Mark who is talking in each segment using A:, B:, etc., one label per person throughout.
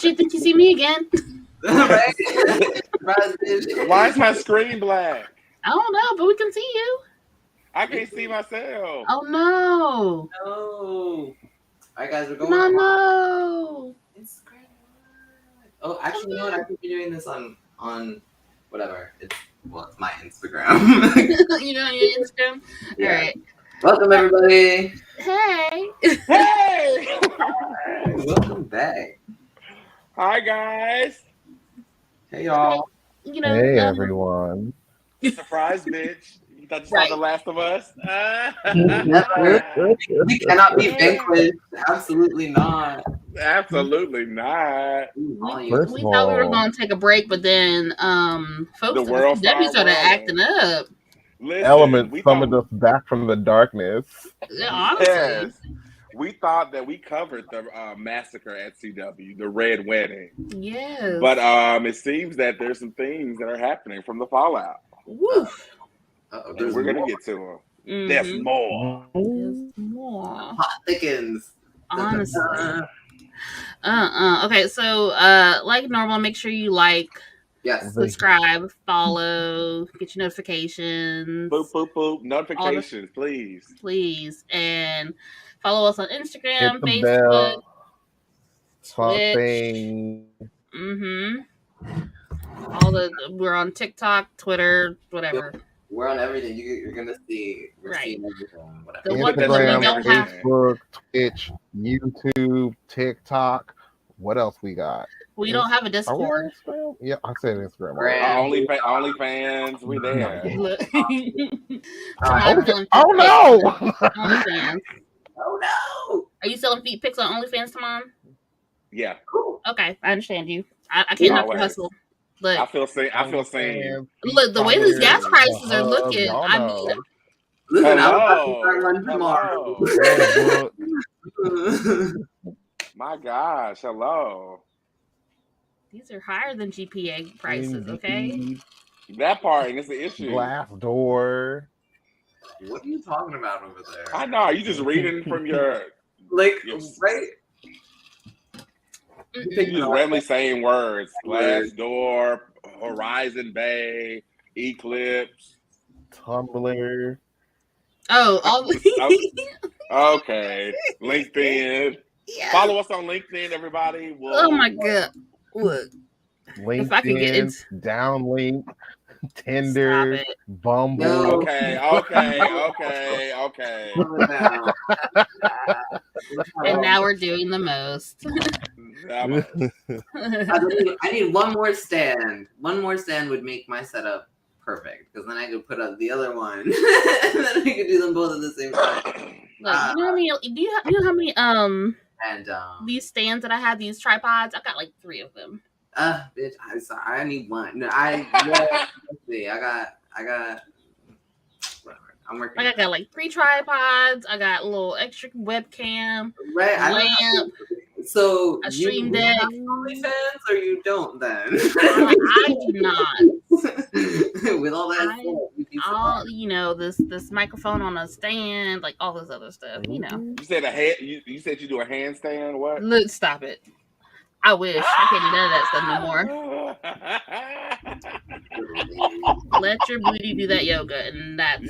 A: bitch, you think you see me again?
B: Right? Surprise, bitch.
C: Why is my screen black?
A: I don't know, but we can see you.
C: I can't see myself.
A: Oh no.
B: No. All right, guys, we're going.
A: No.
B: Instagram. Oh, actually, you know what? I could be doing this on whatever. It's my Instagram.
A: You know your Instagram?
B: Yeah.
A: All right.
B: Welcome, everybody.
A: Hey.
C: Hey!
B: Welcome back.
C: Hi, guys.
B: Hey, y'all.
A: You know,
D: Hey everyone.
C: Surprise, bitch. You thought you saw The Last of Us?
B: We cannot be vanquished. Absolutely not.
C: Absolutely not.
D: First
A: we
D: of
A: thought we were
D: all,
A: going to take a break, but then folks
C: The world
A: Debbie
C: started
A: started acting up.
C: Listen,
D: elements
C: we
D: summoned
C: thought,
D: us back from the darkness.
A: Yeah, honestly.
C: yes, we thought that we covered the massacre at CW, the Red Wedding.
A: Yes.
C: But it seems that there's some things that are happening from the fallout.
A: Woof.
C: And we're going to get to them.
A: Mhm.
C: There's more.
A: There's more.
B: Hot thickens.
A: Honestly. Okay, so like normal, make sure you like,
B: Yes.
A: subscribe, follow, get your notifications.
C: Boop, boop, boop. Notifications, please.
A: Please. And follow us on Instagram,
D: Hit the
A: Facebook,
D: bell.
A: Twitch.
D: Something.
A: We're on TikTok, Twitter, whatever.
B: We're on everything. You're gonna see. We're
A: Right.
B: seeing everything. Whatever.
A: The one thing that we
D: Instagram,
A: don't have.
D: Facebook, Twitch, YouTube, TikTok. What else we got?
A: We don't have a
D: Are we on
A: Discord.
D: Instagram? Yeah, I said Instagram.
C: OnlyFans, we there.
A: Look.
D: Oh no!
A: OnlyFans.
B: Oh no!
A: Are you selling feet pics on OnlyFans, Tamon?
C: Yeah.
B: Cool.
A: Okay, I understand you. I can't knock your
C: Always.
A: hustle. Look,
C: I feel seen.
A: look, the way these gas prices are looking, I mean,
B: Listen,
C: Hello.
B: tomorrow.
C: My gosh, hello.
A: these are higher than GPA prices, okay?
C: That part is the issue.
D: Glass door.
B: What are you talking about over there?
C: I know. You just reading from your
B: Like,
C: Yes.
B: right?
C: you just randomly saying words. Glass door, Horizon Bay, Eclipse.
D: Tumblr.
A: Oh, all
C: Okay. LinkedIn.
A: yeah.
C: Follow us on LinkedIn, everybody.
A: Oh my god. Look,
D: LinkedIn.
A: if I could get into
D: Downlink.
A: stop
D: Tinder.
A: it.
D: Bumble.
B: No.
C: Okay.
A: And now we're doing the most.
B: I need one more stand. One more stand would make my setup perfect, because then I could put up the other one, and then I could do them both at the same time.
A: Look, you know how many? Do you know how many
B: And
A: these stands that I have? These tripods. I got like 3 of them.
B: bitch, I need one. No, let's see. I got. Whatever. I'm working.
A: Like I got like 3 tripods. I got a little extra webcam,
B: Right.
A: lamp.
B: So
A: A stream
B: you
A: deck.
B: have OnlyFans, or you don't then?
A: I do not.
B: With all that stuff, you'd be surprised.
A: You know, this microphone on a stand, like all this other stuff. You know.
C: You said you said you do a handstand. What?
A: Look, stop it. I wish I can't do none of that stuff no more. Let your booty do that yoga, and that's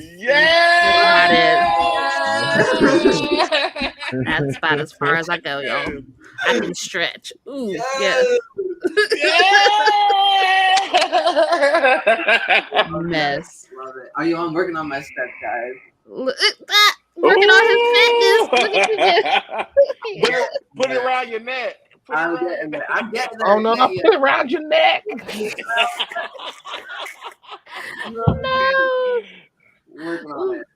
A: that's about as far as I go, y'all. I can stretch. Ooh, yes. Mess.
B: Love it. Are you working on my stretch, guys?
A: Look at that. Working on his fitness. Look at you.
C: Put it around your neck.
B: I'm getting there.
D: Oh no! Put it around your neck.
A: No.
B: Working on it.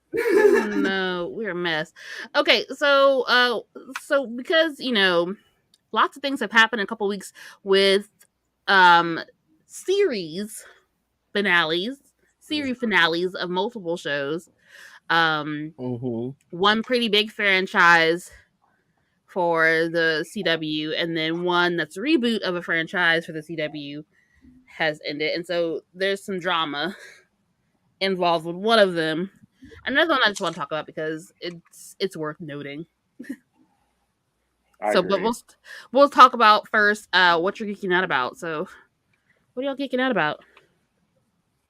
A: No, we're a mess. Okay, so because lots of things have happened in a couple weeks with series finales of multiple shows. One pretty big franchise for the CW, and then one that's a reboot of a franchise for the CW has ended, and so there's some drama involved with one of them. Another one I just want to talk about because it's worth noting.
C: I
A: So, but
C: agree.
A: we'll talk about first what you're geeking out about. So, what are y'all geeking out about?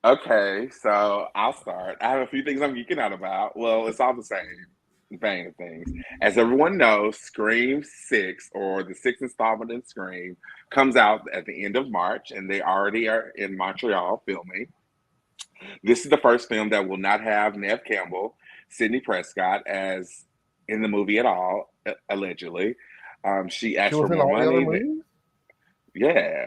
C: Okay, so I'll start. I have a few things I'm geeking out about. Well, it's all the same vein of things. As everyone knows, Scream 6, or the sixth installment in Scream, comes out at the end of March, and they already are in Montreal filming. This is the first film that will not have Nev Campbell, Sidney Prescott, as in the movie at all, allegedly. She
D: She
C: asked for
D: was in
C: more
D: all the other
C: money.
D: movies.
C: Yeah.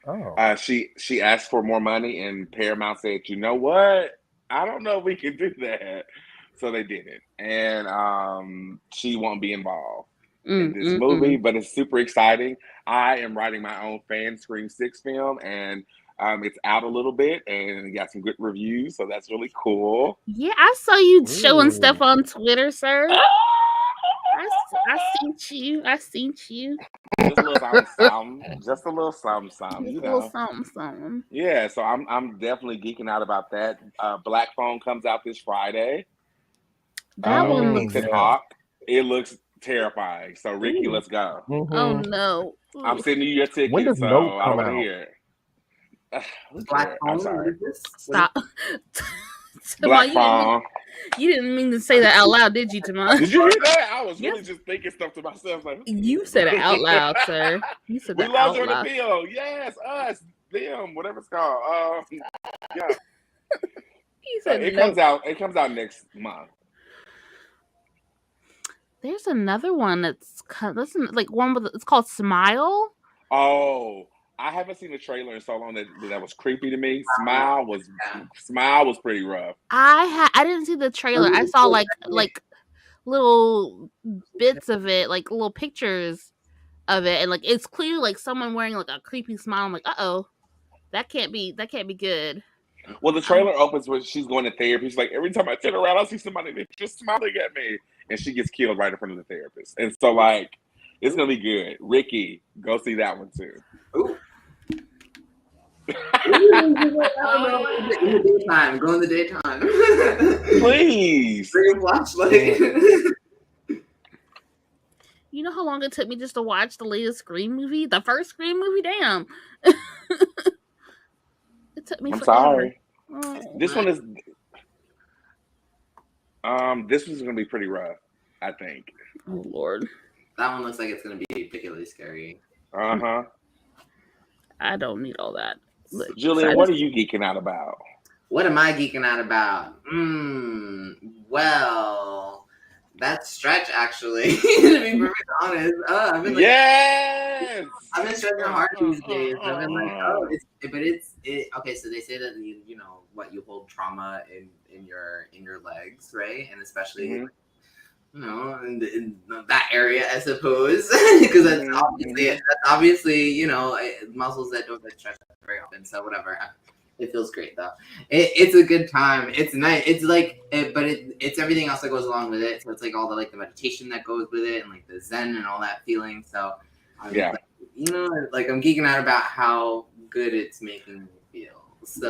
D: Oh,
C: She asked for more money, and Paramount said, "You know what? I don't know if we can do that." So they didn't, and she won't be involved in this movie.
A: Mm.
C: But it's super exciting. I am writing my own fan Scream 6 film, and it's out a little bit, and it got some good reviews, so that's really cool.
A: Yeah, I saw you showing stuff
D: ooh.
A: on Twitter, sir. I seen you. I seen you.
C: Just a little something, something. Just a little something, something.
A: Just
C: You
A: a little
C: know.
A: something, something.
C: Yeah, so I'm definitely geeking out about that. Black Phone comes out this Friday.
A: That one
C: With
A: looks.
C: Ethan
D: Yeah.
C: Hawke. It looks terrifying. So Ricky,
A: Ooh.
C: let's go.
A: Oh
D: Mm-hmm.
A: no.
C: I'm
A: Ooh.
C: sending you your
D: When
C: ticket,
D: does
C: so
D: Note
C: I don't
D: come
C: want to
D: out?
C: hear it. Who
B: Black
C: cares? I'm
B: phone. What
C: sorry.
B: is this?
A: Stop.
C: Black
A: Tamar,
C: Phone.
A: you didn't mean to say that out loud, did you, Tamar?
C: Did you hear that? I was
A: Yes.
C: really just thinking stuff to myself. Like,
A: You said it out loud, sir. You said
C: We
A: that
C: love
A: out
C: Jordan
A: loud.
C: Peele. Yes, us, them, whatever it's called. Yeah.
A: You said
C: It
A: no.
C: comes out. It comes out next month.
A: There's another one that's listen, like one with it's called Smile.
C: Oh, I haven't seen the trailer in so long that was creepy to me. Smile was pretty rough.
A: I didn't see the trailer. I saw like little bits of it, like little pictures of it, and like it's clearly like someone wearing like a creepy smile. I'm like, oh, that can't be good.
C: Well, the trailer opens with she's going to therapy. She's like, every time I turn around, I see somebody that's just smiling at me, and she gets killed right in front of the therapist. And so, like, it's gonna be good. Ricky, go see that one too.
B: Ooh. I don't know. In the daytime. Go in the daytime.
C: Please.
B: Bring a flashlight.
A: You know how long it took me just to watch the latest Scream movie? The first Scream movie? Damn. It took me
C: I'm
A: forever.
C: sorry.
A: Oh.
C: This one's gonna be pretty rough, I think.
A: Oh Lord.
B: That one looks like it's gonna be particularly scary.
C: Uh-huh.
A: I don't need all that. Look,
C: Julian, what are you geeking out about?
B: What am I geeking out about? Well, that stretch actually. To be perfectly honest, I've been like,
C: Yes.
B: I've been stretching hard these days. I've been like, okay. So they say that you know what, you hold trauma in your legs, right? And especially you know in that area, I suppose, because that's obviously you know muscles that don't get stretched very often. So whatever. It feels great though. It's a good time. It's nice. It's like, it's everything else that goes along with it. So it's like all the meditation that goes with it, and like the zen and all that feeling. So I'm like, you know, like I'm geeking out about how good it's making me feel. So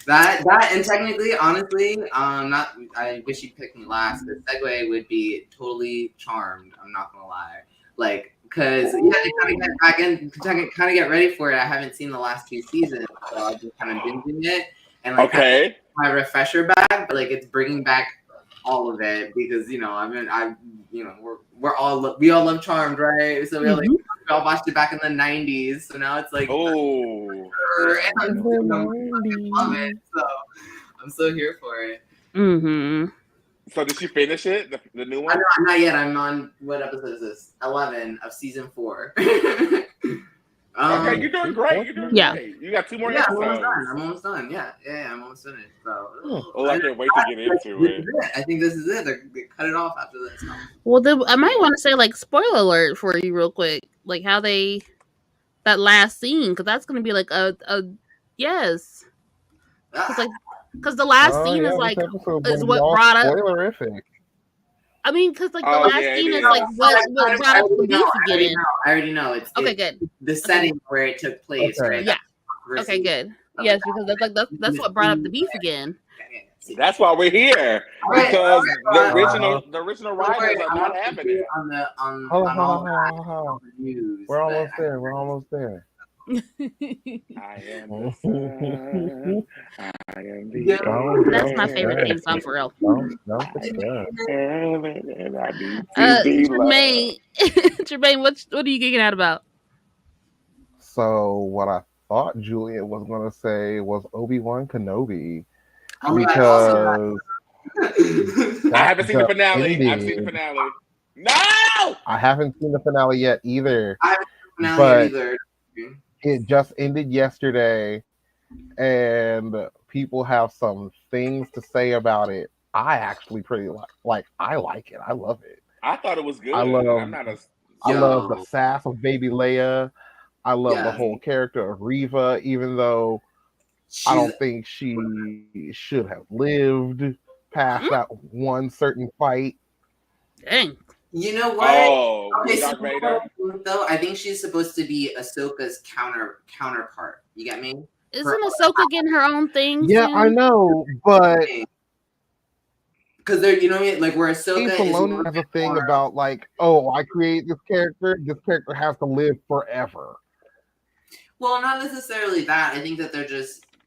B: that and technically, honestly, not. I wish you'd pick me last. The segue would be totally Charmed. I'm not gonna lie, like. Because you had to kind of get back in, kind of get ready for it. I haven't seen the last 2 seasons, so I've been kind of binging it and like kind of my refresher back. But like it's bringing back all of it because you know we all love Charmed, right? So we all watched it back in the '90s. So now it's like and I love it. So I'm so here for it.
A: Mm-hmm.
C: So did you finish it? The new one?
B: Not yet. I'm on what episode is this? 11 of season 4. Okay,
C: you're doing great. You're doing great. You got 2 more episodes.
B: I'm almost done. Yeah, I'm almost finished. So
C: I can't wait to get into it.
B: I think this is it. They cut it off after this.
A: Well, I might want to say like spoiler alert for you real quick, like how that last scene, because that's gonna be like a yes, because the last scene is like is what brought up.
D: Spoilerific.
A: I mean, because like the last scene is like what brought up the beef again.
B: I already know. It's
A: okay. Good.
B: The setting where it took place, right?
A: Yeah. Okay. Good. Yes, because that's what brought up the beef again.
C: That's why we're here.
B: Right,
C: Because
B: right,
C: the original writers are not having it.
B: On
D: Hold
B: all
D: on.
B: the news.
D: We're almost there. We're almost there.
C: I am the sun. I am the
A: That's my favorite theme song for real.
D: Don't discuss.
C: and I need to be
A: Jermaine,
C: loved.
A: Jermaine, what are you geeking out about?
D: So what I thought Juliet was gonna say was Obi-Wan Kenobi
B: Also,
D: because
C: I
D: that
C: haven't seen the
D: just
C: finale. I've seen the
D: ended.
C: finale. No!
D: I haven't seen the finale yet either,
B: I haven't seen the finale
D: but
B: either.
D: it just ended yesterday, and people have some things to say about it. I actually pretty like. I like it. I love it.
C: I thought it was good.
D: I love.
C: I'm not a.
D: I love the sass of Baby Leia. I love the
B: Yes.
D: whole character of Reva, even though I don't think she should have lived past that one certain fight.
A: Dang.
B: You know what?
C: Oh,
B: Okay,
C: Darth Vader.
B: Though I think she's supposed to be Ahsoka's counterpart. You get me?
A: Isn't Ahsoka getting her own thing?
D: Yeah,
A: soon?
D: I know, but
B: because they're, you know, like where Ahsoka
D: Filoni has a thing about like, oh, I create this character has to live forever.
B: Well, not necessarily that. I think that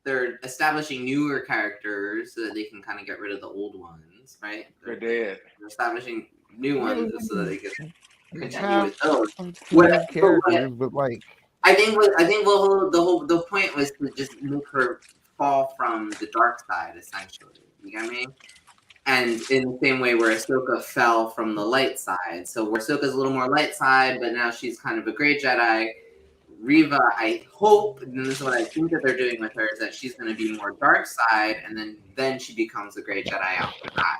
B: they're establishing newer characters so that they can kind of get rid of the old ones, right?
C: They're dead.
B: They're establishing new ones so that they can continue
D: Have
B: with those.
D: What characters, but like
B: I think the point was to just make her fall from the dark side, essentially. You get me? And in the same way where Ahsoka fell from the light side. So where Ahsoka's a little more light side, but now she's kind of a gray Jedi. Reva, I hope, and this is what I think that they're doing with her, is that she's going to be more dark side, and then she becomes a gray Jedi after that.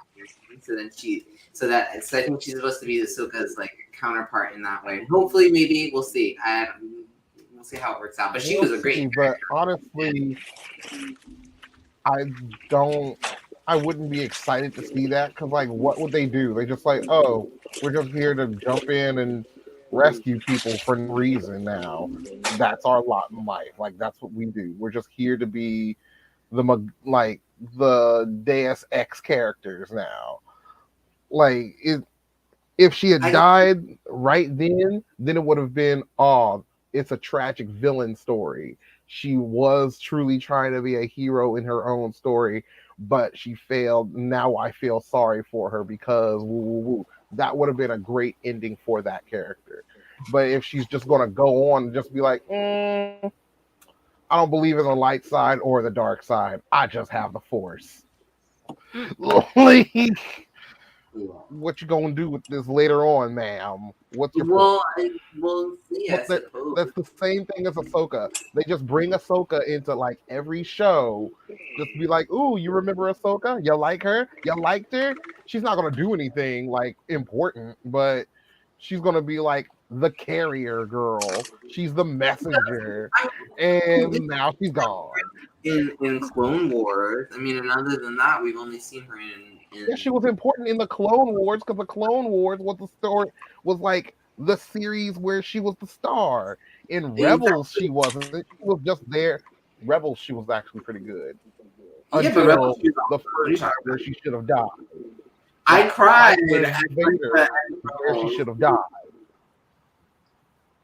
B: So I think she's supposed to be Ahsoka's like counterpart in that way. And hopefully, maybe we'll see. We'll see how it works out. But she was a great.
D: But honestly, I wouldn't be excited to see that because, like, what would they do? They just like, oh, we're just here to jump in and rescue people for no reason now. That's our lot in life. Like, that's what we do. We're just here to be the Deus Ex characters now. Like, if she had died right then it would have been, oh, it's a tragic villain story. She was truly trying to be a hero in her own story, but she failed. Now I feel sorry for her because that would have been a great ending for that character. But if she's just going to go on and just be like, I don't believe in the light side or the dark side. I just have the Force. Like, what you gonna do with this later on, ma'am? What's your
B: yes,
D: that's the same thing as Ahsoka. They just bring Ahsoka into like every show. Just be like, ooh, you remember Ahsoka? You like her? You liked her? She's not gonna do anything like important, but she's gonna be like the carrier girl. She's the messenger, and now she's gone.
B: In Clone Wars, I mean, and other than that, we've only seen her in
D: Yeah, she was important in the Clone Wars because the Clone Wars was the story, was like the series where she was the star. In Rebels, she wasn't. She was just there. Rebels, she was actually pretty good. Until the first part where she should have died.
B: I cried.
D: Vader, where she should have died.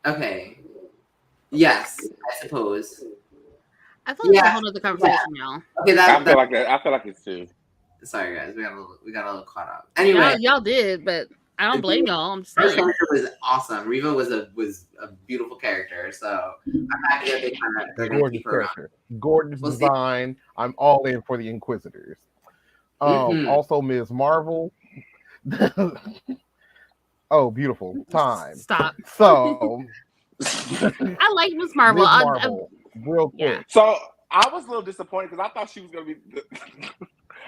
B: Okay. Yes, I suppose.
A: I thought it was a whole other conversation, y'all.
B: Okay,
C: I feel like it's too.
B: Sorry, guys, we got a little caught up. Anyway,
A: y'all did, but I don't blame y'all. I'm just saying.
B: Her character was awesome. Reva was a beautiful character, so I'm happy that they're going to keep her around.
D: Gorgeous design. I'm all in for the Inquisitors. Also, Ms. Marvel. Oh, beautiful time.
A: Stop.
D: So,
A: I like Ms. Marvel.
D: Real quick.
A: Yeah.
C: So I was a little disappointed because I thought she was going to be.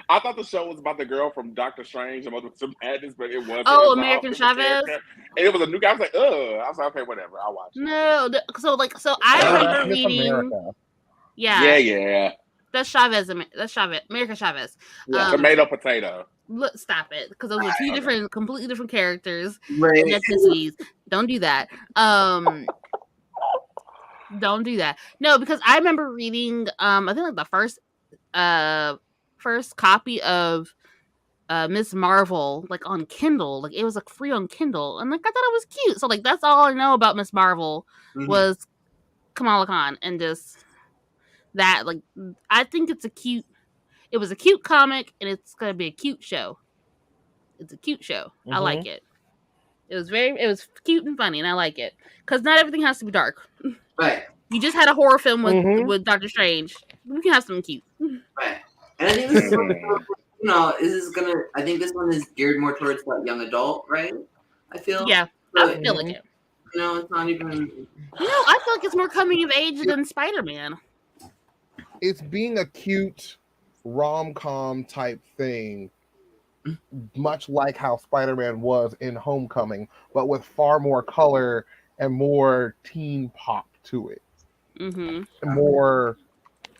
C: I thought the show was about the girl from Doctor Strange and Multiple Madness, but it wasn't.
A: Oh, American Chavez.
C: And it was a new guy. I was like, ugh. I was like, okay, whatever. I'll watch it.
A: No, so I remember reading.
D: America.
A: Yeah. That's Chavez. That's Chavez. American Chavez.
C: Yeah, tomato, potato.
A: Look, stop it, because those are two completely different characters
B: right.
A: and ethnicities. Don't do that. Don't do that. No, because I remember reading. I think like the first first copy of Miss Marvel like on Kindle. Like it was like free on Kindle, and like I thought it was cute. So like that's all I know about Miss Marvel was Kamala Khan, and just that like I think it's a cute. It was a cute comic, and it's gonna be a cute show. It's a cute show. I like it. It was cute and funny, and I like it because not everything has to be dark.
B: Right.
A: You just had a horror film with Doctor Strange. We can have something cute.
B: Right. And I think this is I think this one is geared more towards like young adult, right? I feel.
A: Yeah,
B: So,
A: I feel like it.
B: It's not even.
A: I feel like it's more coming of age than Spider-Man.
D: It's being a cute rom-com type thing, much like how Spider-Man was in Homecoming, but with far more color and more teen pop to it. More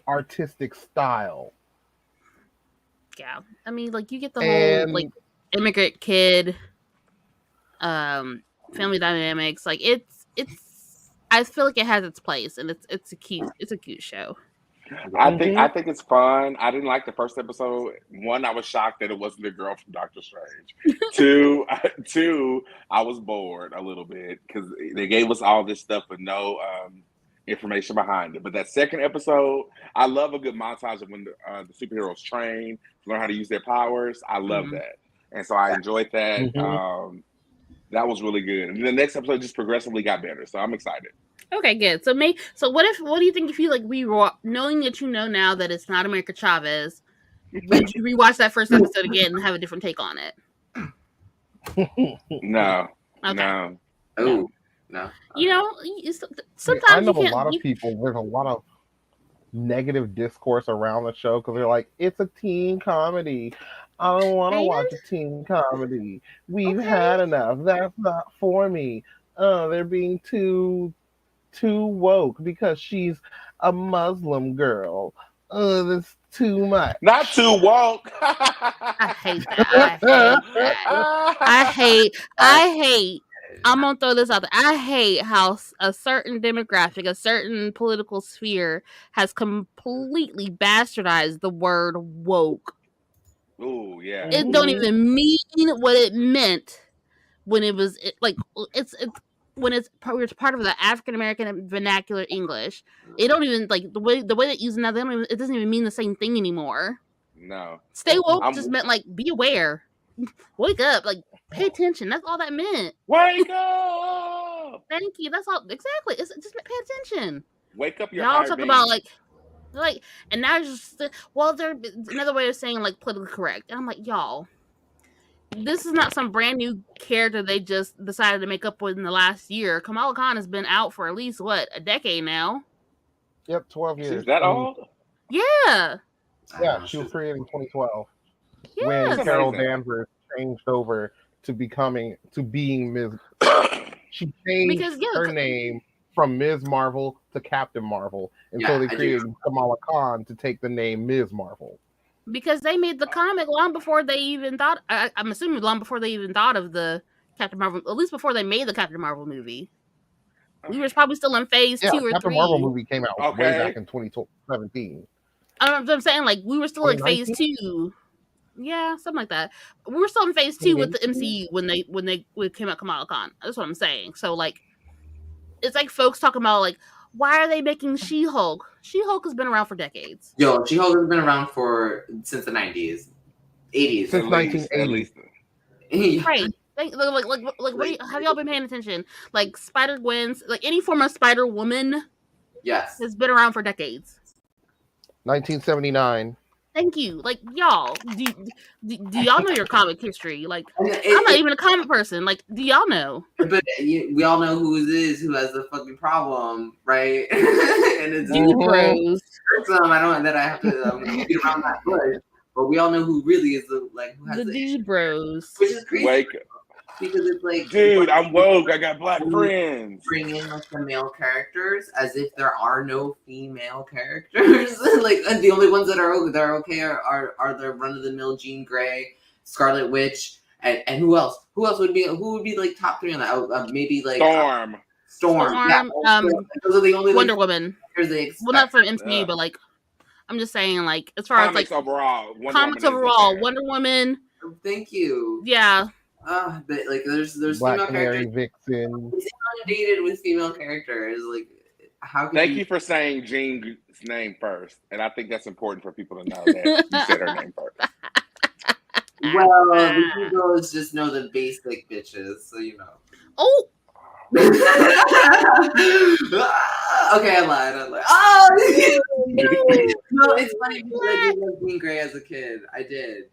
D: artistic style.
A: Yeah, I mean, like you get the whole like immigrant kid, family dynamics. Like it's. I feel like it has its place, and it's a cute show.
C: I think it's fun. I didn't like the first episode. One, I was shocked that it wasn't the girl from Doctor Strange. Two, I was bored a little bit because they gave us all this stuff with no information behind it. But that second episode, I love a good montage of when the superheroes train to learn how to use their powers. I love that, and so I enjoyed that. That was really good. And the next episode just progressively got better, so I'm excited.
A: Okay, good. So what do you think if you like knowing that you know now that it's not America Chavez, would you rewatch that first episode again and have a different take on it?
C: No.
A: Okay.
C: No.
B: Oh, no.
A: Sometimes
D: I know a lot of people. There's a lot of negative discourse around the show because they're like, it's a teen comedy. I don't want to watch a teen comedy. We've had enough. That's not for me. They're being too woke because she's a Muslim girl. That's too much.
C: Not too woke.
A: I hate that. I hate. I'm gonna throw this out there. I hate how a certain demographic, a certain political sphere, has completely bastardized the word woke.
C: Oh yeah.
A: It don't even mean what it meant when it was like it's when it's part of the African American vernacular English. It don't even like the way that using that. It doesn't even mean the same thing anymore.
C: No.
A: Stay woke just meant like be aware, wake up, like pay attention. That's all that meant.
C: Wake up.
A: Thank you. That's all exactly. It's just pay attention.
C: Wake up your
A: y'all talk about like and now it's just there's another way of saying like politically correct. And I'm like, y'all, this is not some brand new character they just decided to make up with in the last year. Kamala Khan has been out for at least a decade now.
D: Yep, 12 years.
C: Is that old?
A: Yeah.
D: Yeah, she was created in 2012 when Carol Danvers changed over to being Ms. She changed her name from Ms. Marvel to Captain Marvel, and so they created Kamala Khan to take the name Ms. Marvel.
A: Because they made the comic long before they even thought. I'm assuming long before they even thought of the Captain Marvel. At least before they made the Captain Marvel movie. We were probably still in phase 2 or 3.
D: Captain Marvel movie came out way back in 2017.
A: I'm saying like we were still in phase 2. Yeah, something like that. We were still in phase 2 with the MCU when they came out Kamala Khan. That's what I'm saying. So like, it's like folks talking about like, why are they making She-Hulk? She-Hulk has been around for decades.
B: Yo, She-Hulk has been around since the 90s, 80s,
D: since 1980.
A: Right. Like, have y'all been paying attention? Like Spider-Gwen's, like any form of Spider-Woman, has been around for decades.
D: 1979.
A: Thank you. Like y'all, do y'all know your comic history? Like I'm not even a comic person. Like, do y'all know?
B: But we all know who has the fucking problem, right? And it's
A: Dude Bros.
B: I have to beat around that bush. But we all know who really is who has
A: the Dude Bros.
B: Which is crazy.
C: Wake up.
B: Because it's like,
C: dude, I'm woke. I got black friends.
B: Bring in like the male characters as if there are no female characters. Like, and the only ones that are okay are the run of the mill Jean Grey, Scarlet Witch, and who else? Who would be like top 3 on that? Maybe like
C: Storm.
B: Yeah, those are the only
A: Wonder Woman.
B: Well,
A: not from MCU, but like I'm just saying, like, as far
C: Comics
A: as like
C: overall, Wonder
A: comics
C: Woman is up
A: overall,
C: there.
A: Wonder Woman.
B: Thank you.
A: Yeah.
B: But like, there's
D: Black
B: female
D: Canary,
B: characters.
D: Vixen.
B: It's inundated with female characters. Like, how could
C: Thank you for saying Jean's name first, and I think that's important for people to know that you said her name first.
B: Well, the Negroes just know the basic bitches, so you know.
A: Oh.
B: Okay, I lied. Oh, no, it's funny because I did love Jean Grey as a kid. I did.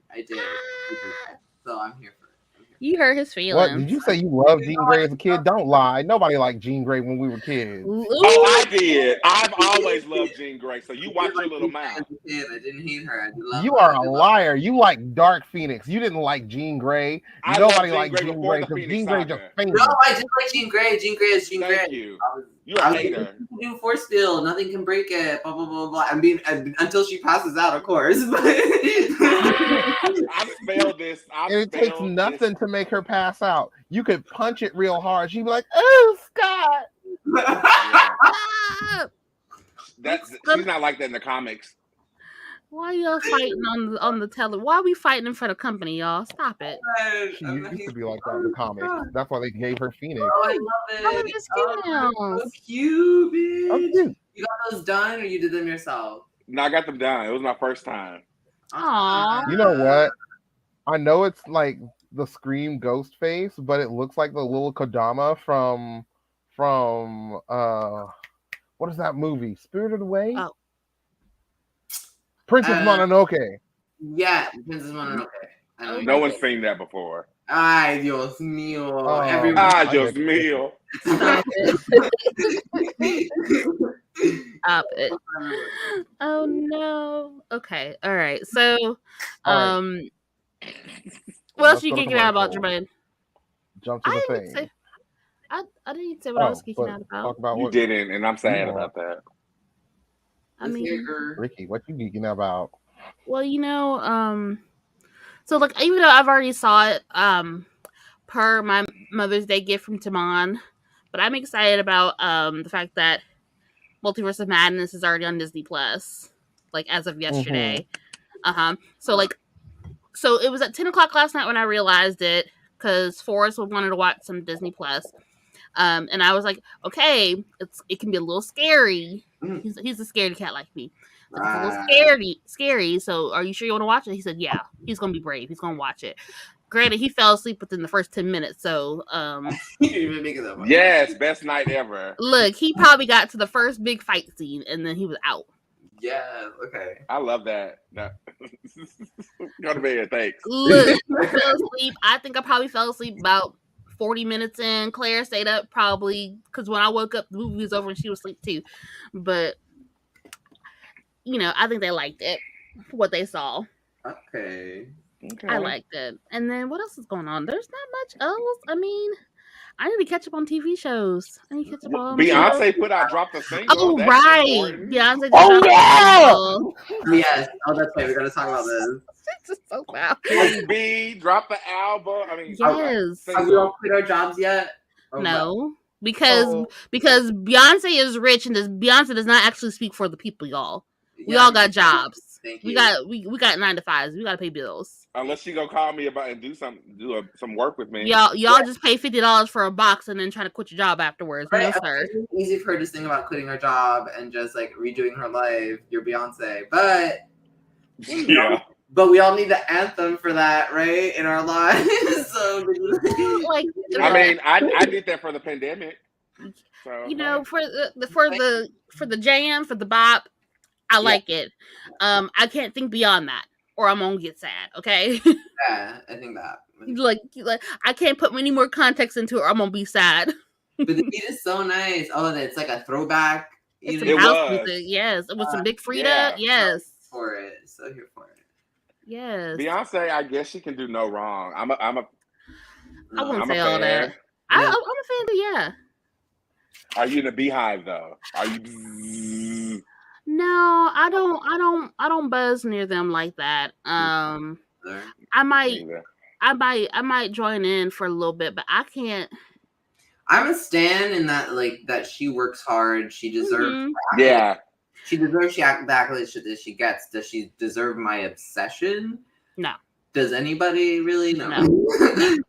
B: So I'm here for it.
A: You hurt his feelings.
D: What did you say? You loved Jean Grey as a kid? Don't lie. Nobody liked Jean Grey when we were kids.
A: Ooh.
C: Oh, I did. I've always loved Jean Grey. So you watch your little mouth.
B: As a kid, I didn't hate her. I did love
D: You
B: her.
D: are a liar. You like Dark Phoenix. You didn't like Jean Grey. Nobody liked Jean Grey because Jean Grey just fainted.
B: No, I did like Jean Grey. Jean Grey is Jean Grey.
C: Thank you. You're a hater.
B: You do force field. Nothing can break it. Blah blah blah blah. I mean, until she passes out, of course. But
C: I spelled this.
D: And it takes nothing to make her pass out. You could punch it real hard. She'd be like, "Oh, Scott."
C: She's not like that in the comics.
A: Why y'all fighting on the tele? Why are we fighting in front of company, y'all? Stop it.
D: She used to be like that in the comics. That's why they gave her Phoenix.
B: Oh, I love it.
A: It's cute now.
B: So cute, bitch.
D: Oh, cute.
B: You got those done, or you did them yourself?
C: No, I got them done. It was my first time.
A: Aww.
D: You know what? I know it's like the Scream ghost face, but it looks like the little Kodama from what is that movie? Spirited Away?
A: Oh.
D: Princess Mononoke.
B: Yeah, Princess Mononoke.
C: No one's seen that before.
B: Ay, Dios mío.
C: Dios mío.
A: Stop it. Oh no. Okay. All right. So, what else are you geeking out about, Jermaine?
D: Jump to the thing.
A: I didn't say what I was geeking out about.
D: Talk about
C: you didn't, and I'm sad about that.
A: I mean,
D: Ricky, what you geeking about?
A: Well, so like, even though I've already saw it, per my Mother's Day gift from Timon, but I'm excited about the fact that Multiverse of Madness is already on Disney Plus, like as of yesterday. So it was at 10 o'clock last night when I realized it, because Forrest wanted to watch some Disney Plus. And I was like, okay, it can be a little scary. He's a scaredy cat like me. It's a little scary. So are you sure you want to watch it? He said, yeah, he's going to be brave. He's going to watch it. Granted, he fell asleep within the first 10 minutes. So,
B: he didn't even make it that much.
C: Yes, best night ever.
A: Look, he probably got to the first big fight scene and then he was out.
B: Yeah, okay.
C: I love that. Go to bed, thanks.
A: Look, I fell asleep. I think I probably fell asleep about 40 minutes in. Claire stayed up probably because when I woke up, the movie was over and she was asleep too. But, I think they liked it, what they saw.
B: Okay.
A: I liked it. And then what else is going on? There's not much else. I mean, I need to catch up on TV shows. I need to catch up on
C: Beyonce dropped a single.
A: Oh,
C: That's
A: right.
C: important.
A: Beyonce
B: Yes. Oh, that's right. We got to talk about this.
A: This is so bad.
C: KB dropped the album. I mean,
A: yes.
B: Have we all quit our jobs yet?
A: No. Because Beyonce is rich and Beyonce does not actually speak for the people, y'all. We all got jobs. We got 9 to 5s. We got to pay bills.
C: Unless she go call me about and do some work with me.
A: Y'all just pay $50 for a box and then try to quit your job afterwards.
B: Right?
A: No, sir.
B: It's easy for her to think about quitting her job and just like redoing her life. You're Beyonce, but
C: yeah.
B: But we all need the anthem for that, right? In our lives. So
C: I mean, I did that for the pandemic. So,
A: for the jam, for the bop, I like it. I can't think beyond that, or I'm gonna get sad. Okay.
B: Yeah, I think that.
A: Like I can't put any more context into it, or I'm gonna be sad.
B: But the beat is so nice. Oh, it's like a throwback.
A: It's some house music. Yes, it was some Big Frida. Yes.
B: For it, so here for it.
A: Yes.
C: Beyonce, I guess she can do no wrong. I
A: wouldn't say all that. I'm a fan too. Yeah.
C: Are you in a beehive though? Are you?
A: No, I don't buzz near them like that. I might join in for a little bit, but I can't.
B: I'm a stan in that, like, that she works hard. She deserves.
C: Yeah.
B: She deserves the accolades that she gets. Does she deserve my obsession?
A: No.
B: Does anybody really know?
A: No.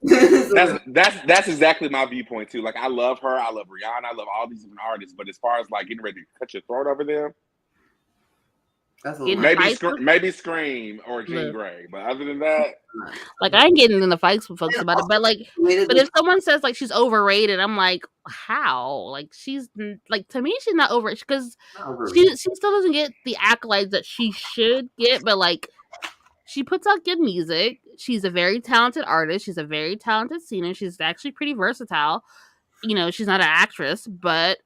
C: That's exactly my viewpoint too. Like I love her, I love Rihanna, I love all these different artists, but as far as like getting ready to cut your throat over them,
B: that's
C: maybe Scream or Jean Grey, but other than that,
A: like I ain't getting into fights with folks about it. But like, but if someone says like she's overrated, I'm like, how? Like she's like to me, she's not over because she still doesn't get the accolades that she should get. But like, she puts out good music. She's a very talented artist. She's a very talented singer. She's actually pretty versatile. You know, she's not an actress, but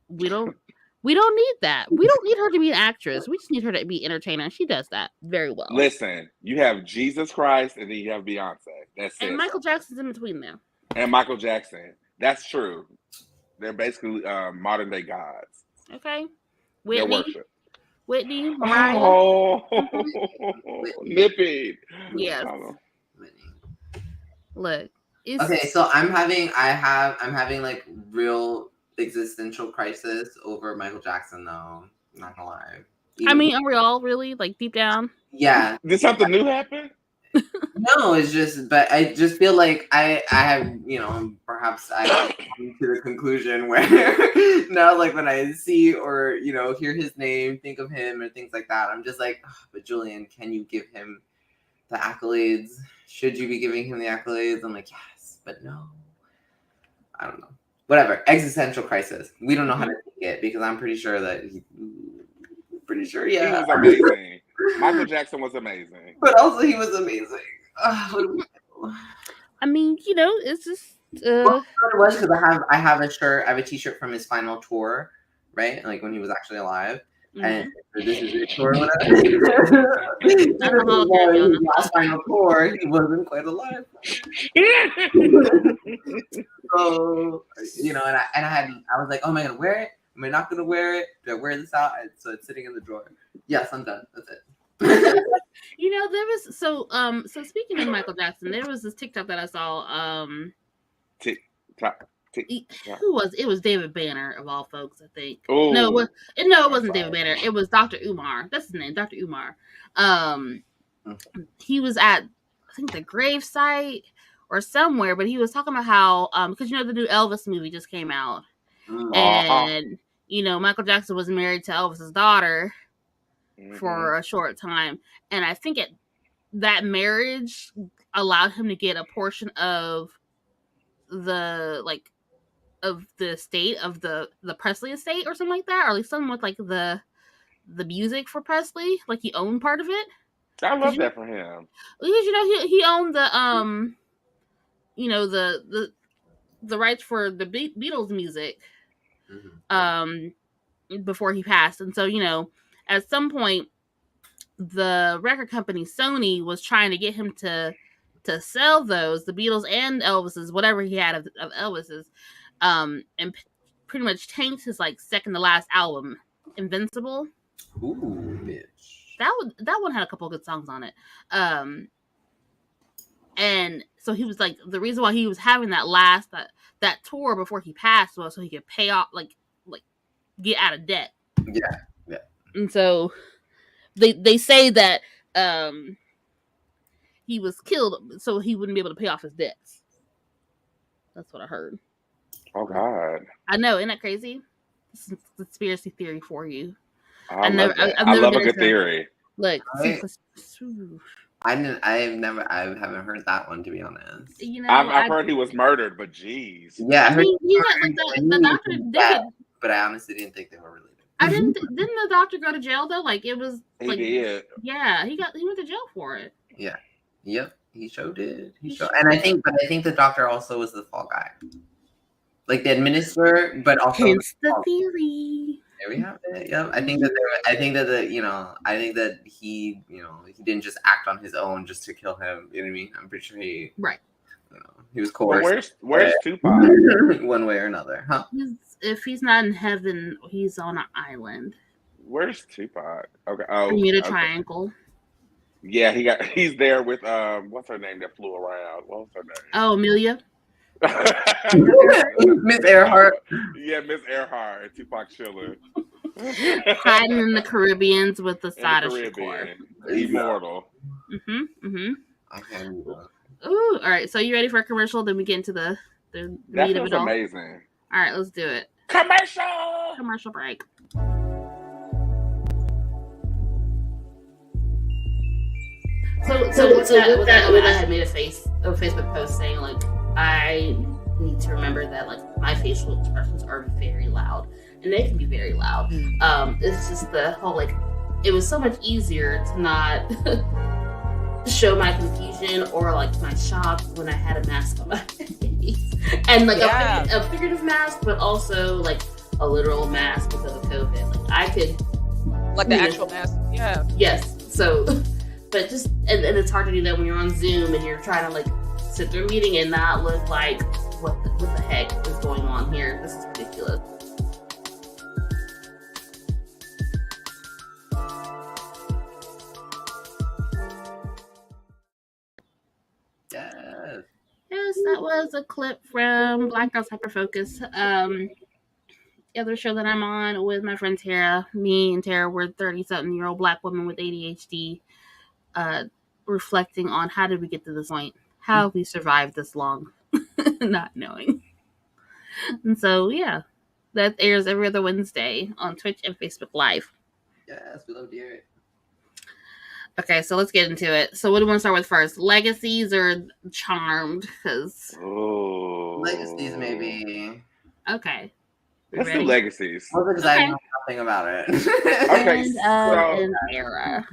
A: we don't need that. We don't need her to be an actress. We just need her to be entertainer. She does that very well.
C: Listen, you have Jesus Christ and then you have Beyonce. That's it.
A: And Michael Jackson's in between them.
C: And Michael Jackson. That's true. They're basically modern day gods.
A: Okay. Whitney,
C: Mariah. Oh, nippy.
A: Yes. Look.
B: Okay, so I'm having like real existential crisis over Michael Jackson though. I'm not gonna lie.
A: I mean, are we all really like deep down?
B: Yeah.
C: Did something new happen?
B: No, it's just, but I just feel like I have, you know, perhaps I come to the conclusion where now, like when I see or, you know, hear his name, think of him or things like that, I'm just like, oh, but Julian, can you give him the accolades? Should you be giving him the accolades? I'm like, yes, but no. I don't know. Whatever. Existential crisis. We don't know how to take it because I'm pretty sure that he was
C: amazing. Michael Jackson was amazing.
B: But also he was amazing.
A: I mean, you know, it's just
B: well, it was because I have a t-shirt from his final tour, right? Like when he was actually alive. And this is his tour or whatever. His last final tour, he wasn't quite alive. So, you know, and I was like, oh, am I gonna wear it? Am I not gonna wear it? Do I wear this out? And so it's sitting in the drawer. Yes, I'm done. That's it.
A: You know, there was so speaking of Michael Jackson, there was this TikTok that I saw.
C: TikTok.
A: Who was it? Was David Banner of all folks, I think.
C: Ooh,
A: no, it wasn't David Banner. It was Dr. Umar. That's his name, Dr. Umar. He was at I think the grave site or somewhere, but he was talking about how because you know the new Elvis movie just came out, and you know Michael Jackson was married to Elvis's daughter for a short time, and I think that marriage allowed him to get a portion of the estate of the Presley estate or something like that, or at least something with like the music for Presley, like he owned part of it.
C: I love that for him
A: because you know he owned the you know the rights for the Beatles music before he passed, and so you know at some point the record company Sony was trying to get him to sell those, the Beatles and Elvis's, whatever he had of Elvis's, and pretty much tanked his like second to last album, Invincible.
B: Ooh, bitch.
A: That one had a couple of good songs on it. And so he was like, the reason why he was having that tour before he passed was so he could pay off, like get out of debt.
B: Yeah.
A: And so they say that he was killed so he wouldn't be able to pay off his debts. That's what I heard.
C: Oh God!
A: I know, isn't that crazy? This is a conspiracy theory for you.
C: I love a good theory.
A: Look,
B: I haven't heard that one, to be honest.
A: You know,
C: I've heard he was murdered, but geez.
B: Yeah,
A: I heard the doctor did.
B: But I honestly didn't think they were related.
A: Didn't the doctor go to jail though? Like it was.
C: He did.
A: Yeah, he went to jail for it.
B: Yeah. Yep. He sure did. And I think the doctor also was the fall guy. Like the administrator, but also
A: hence the theory.
B: There we have it. Yep. I think that he, you know, he didn't just act on his own just to kill him. You know what I mean? I'm pretty sure he he was coerced.
C: Where's Tupac?
B: One way or another, huh?
A: If he's not in heaven, he's on an island.
C: Where's Tupac? Okay. Oh,
A: Bermuda Triangle.
C: Yeah, he's there with what's her name that flew around? What was her name?
A: Oh, Amelia.
B: Miss Earhart.
C: Yeah, Miss Earhart, Tupac Schiller.
A: Hiding in the Caribbeans with the
C: In the
A: Scottish decor.
C: Caribbean. Immortal.
B: Okay.
A: Ooh, all right. So you ready for a commercial? Then we get into the
C: That
A: meat of
C: feels
A: it all.
C: amazing.
A: All right, let's do it.
C: Commercial!
A: Commercial break. So with that, I had made a Facebook post saying like I need to remember that like my facial expressions are very loud, and they can be very loud. It's just the whole like it was so much easier to not show my confusion or like my shock when I had a mask on my face, and like a figurative mask, but also like a literal mask because of COVID. Like I could
E: like the actual mask. Yeah.
A: Yes. So. But just and it's hard to do that when you're on Zoom and you're trying to like sit through a meeting and not look like what the heck is going on here. This is ridiculous. Yes, that was a clip from Black Girls Hyper Focus. The other show that I'm on with my friend Tara. Me and Tara were 30-something-year-old Black women with ADHD. Reflecting on how did we get to this point? How have we survived this long? Not knowing. And so, yeah, that airs every other Wednesday on Twitch and Facebook Live.
B: Yes, we love to hear it.
A: Okay, so let's get into it. So what do we want to start with first? Legacies or Charmed? Because
B: Legacies, maybe.
A: Okay.
C: Let's do Legacies.
B: Because I know nothing about it.
C: Okay, so
A: an era.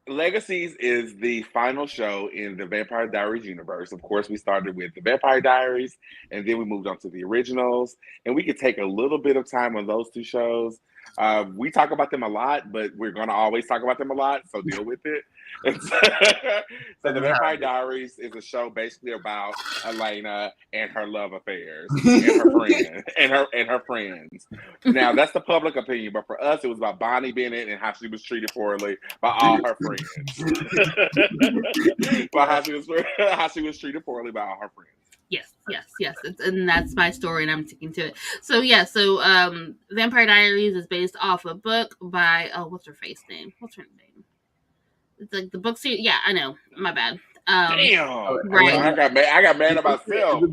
C: Legacies is the final show in the Vampire Diaries universe. Of course, we started with the Vampire Diaries, and then we moved on to the originals. And we could take a little bit of time on those two shows. We talk about them a lot, but we're going to always talk about them a lot, so deal with it. So the Vampire Diaries is a show basically about Elena and her love affairs and her friends and her friends. Now that's the public opinion, but for us, it was about Bonnie Bennett and how she was treated poorly by all her friends. By how she was treated poorly by all her friends.
A: Yes. And that's my story, and I'm sticking to it. So, Vampire Diaries is based off a book by, what's her face name? What's her name? It's like the book series. Yeah, I know. My bad.
C: Damn.
A: Right.
C: I got mad at myself.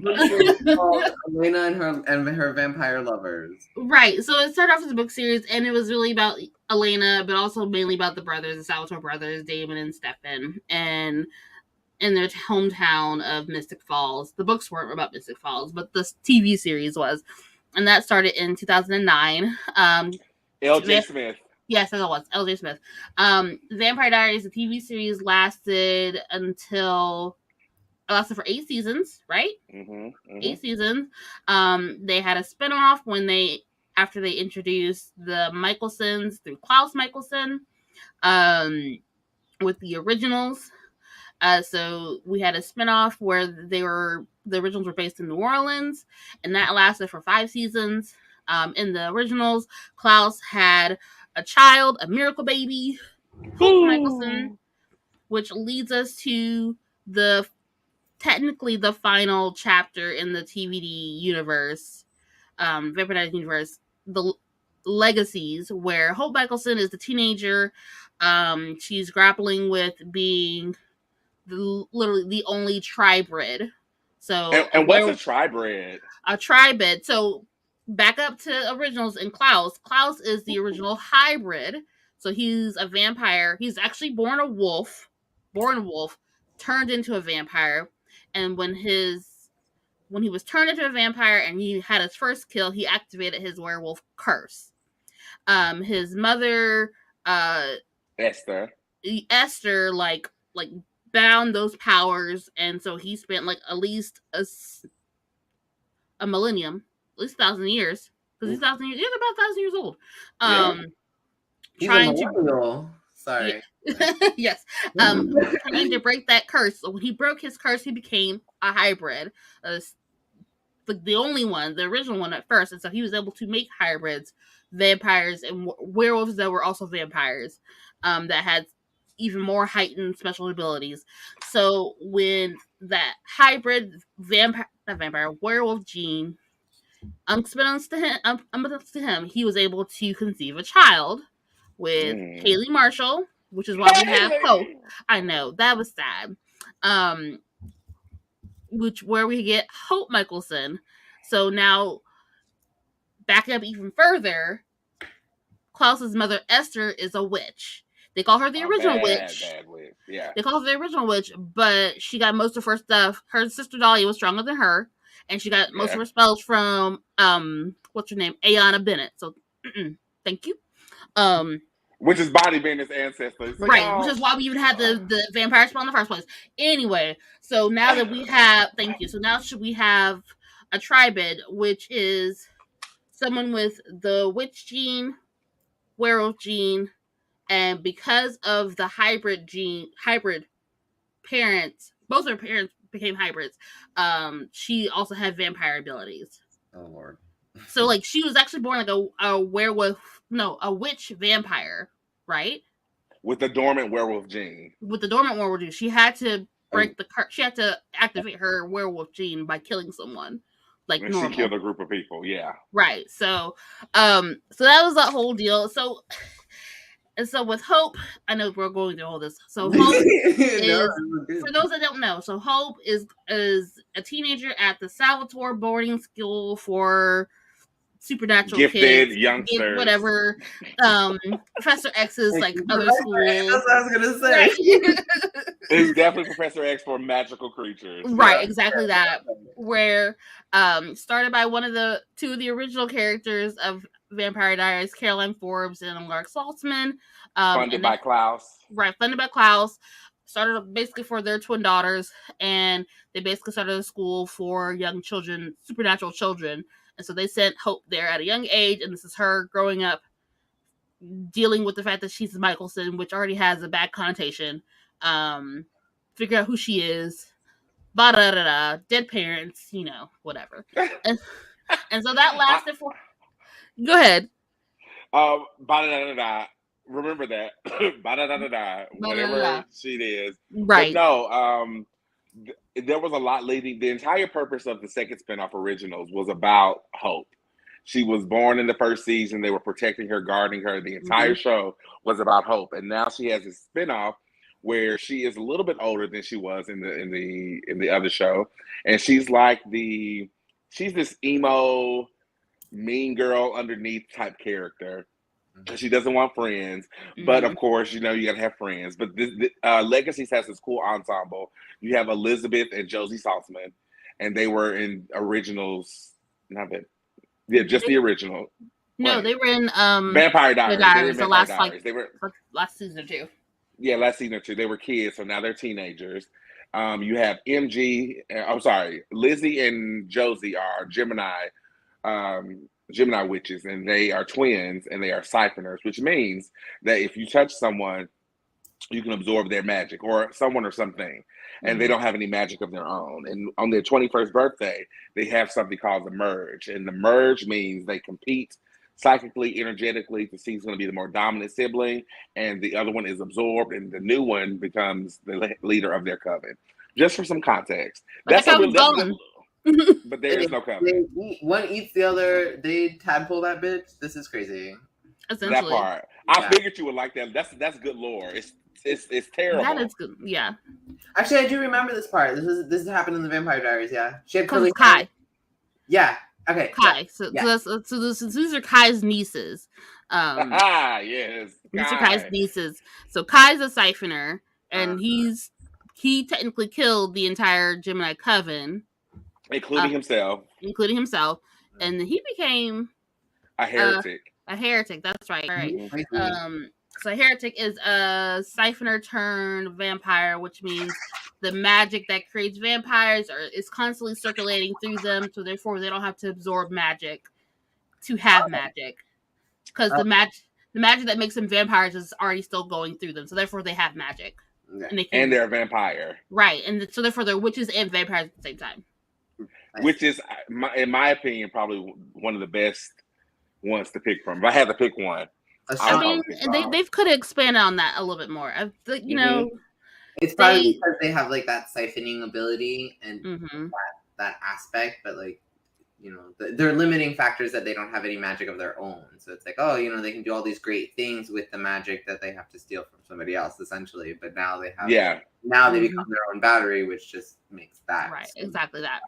B: Elena and her vampire lovers.
A: Right. So it started off as a book series, and it was really about Elena, but also mainly about the brothers, the Salvatore brothers, Damon and Stefan, and in their hometown of Mystic Falls. The books weren't about Mystic Falls, but the TV series was. And that started in 2009.
C: L.J. Smith.
A: Yes, that was L.J. Smith. Vampire Diaries, the TV series, lasted for 8 seasons, right? 8 seasons. They had a spinoff after they introduced the Michelsons through Klaus Michelson with the originals. So we had a spinoff where the originals were based in New Orleans, and that lasted for 5 seasons. In the originals, Klaus had a child, a miracle baby, Hope Michelson, which leads us to technically the final chapter in the TVD universe, Vampire Diaries universe, the Legacies, where Hope Michelson is the teenager. She's grappling with being literally the only tribrid. So,
C: and what's a tribrid?
A: A tribrid. So, back up to originals and Klaus. Klaus is the original hybrid. So he's a vampire. He's actually born a wolf, turned into a vampire. And when he was turned into a vampire and he had his first kill, he activated his werewolf curse. His mother,
C: Esther,
A: like bound those powers, and so he spent like at least a millennium, at least 1,000 years, because he's about 1,000 years old.
B: He's
A: trying
B: a millennial. Sorry.
A: Yes. Trying to break that curse. So when he broke his curse, he became a hybrid. The only one, the original one at first, and so he was able to make hybrids, vampires and werewolves that were also vampires, that had even more heightened special abilities. So when that hybrid werewolf gene unbeknownst to him, he was able to conceive a child with Haley Marshall, which is why we have Hope. I know that was sad. Where we get Hope Michelson. So now, backing up even further, Klaus's mother Esther is a witch. They call her the original witch.
C: Bad witch. Yeah.
A: They call her the original witch, but she got most of her stuff. Her sister Dahlia was stronger than her, and she got most of her spells from what's her name, Ayana Bennett. So, thank you.
C: Which is Bonnie Bennett's ancestors. So
A: right, which is why we even had the vampire spell in the first place. Anyway, so now that we have, thank you. So now we have a tribid, which is someone with the witch gene, werewolf gene, and because of the hybrid parents, both her parents became hybrids. She also had vampire abilities.
B: Oh Lord.
A: So like she was actually born like a werewolf, no, a witch vampire, right?
C: With the dormant werewolf gene.
A: With the dormant werewolf gene, she had to break the she had to activate her werewolf gene by killing someone. Like
C: and
A: normal.
C: She killed a group of people, yeah.
A: Right. So so that was that whole deal. So and so with Hope, I know we're going through all this. So Hope is, for those that don't know, so Hope is a teenager at the Salvatore boarding school for supernatural
C: gifted
A: kids,
C: youngsters,
A: whatever. Professor X's like other school.
B: That's what I was gonna say.
A: Right.
C: It's definitely Professor X for magical creatures.
A: Right, yeah. Exactly that. Where started by two of the original characters of Vampire Diaries, Caroline Forbes and Lark Saltzman.
C: Funded by Klaus.
A: Right, funded by Klaus. Started basically for their twin daughters, and they basically started a school for young children, supernatural children. And so they sent Hope there at a young age, and this is her growing up, dealing with the fact that she's Michelson, which already has a bad connotation. Figure out who she is, dead parents, whatever. and so that lasted for. Go ahead.
C: Remember that. Whatever she is.
A: Right.
C: But no, there was a lot leading. The entire purpose of the second spinoff Originals was about Hope. She was born in the first season. They were protecting her, guarding her. The entire show was about Hope, and now she has a spinoff where she is a little bit older than she was in the other show, and she's this emo, mean girl underneath type character. She doesn't want friends, but of course, you gotta have friends. But Legacies has this cool ensemble. You have Elizabeth and Josie Saltzman, and they were in Originals. Not that, yeah, just the original.
A: No,
C: right.
A: They were in
C: Vampire Diaries. They were in Vampire Diaries.
A: They were last season or two.
C: Yeah, last season or two. They were kids, so now they're teenagers. You have Lizzie and Josie are Gemini witches, and they are twins, and they are siphoners, which means that if you touch someone, you can absorb their magic, or someone or something, and they don't have any magic of their own. And on their 21st birthday, they have something called the merge, and the merge means they compete psychically, energetically, to see who's going to be the more dominant sibling, and the other one is absorbed, and the new one becomes the leader of their coven. Just for some context,
A: but
C: there is no coven.
B: One eats the other. They tadpole that bitch. This is crazy.
C: That part, I figured you would like that. That's good lore. It's terrible.
A: That is good. Yeah.
B: Actually, I do remember this part. This happened in the Vampire Diaries. Yeah, she had curly
A: Kai.
B: hair. Yeah. Okay.
A: Kai. So these are Kai's nieces.
C: Yes.
A: These are Kai's nieces. So Kai's a siphoner, and he technically killed the entire Gemini coven,
C: including himself.
A: And he became
C: a heretic.
A: A heretic. That's right. So a heretic is a siphoner turned vampire, which means the magic that creates vampires is constantly circulating through them, so therefore they don't have to absorb magic to have magic, because the magic that makes them vampires is already still going through them, so therefore they have magic,
C: and they're a vampire,
A: right? And so therefore they're witches and vampires at the same time,
C: which is, in my opinion, probably one of the best ones to pick from. If I had to pick one.
A: I mean, they could have expanded on that a little bit more.
B: It's probably because they have like that siphoning ability and that aspect, but like they're limiting factors that they don't have any magic of their own. So it's like, oh, they can do all these great things with the magic that they have to steal from somebody else, essentially. But now they have, now they become their own battery, which just makes that
A: right, exactly that.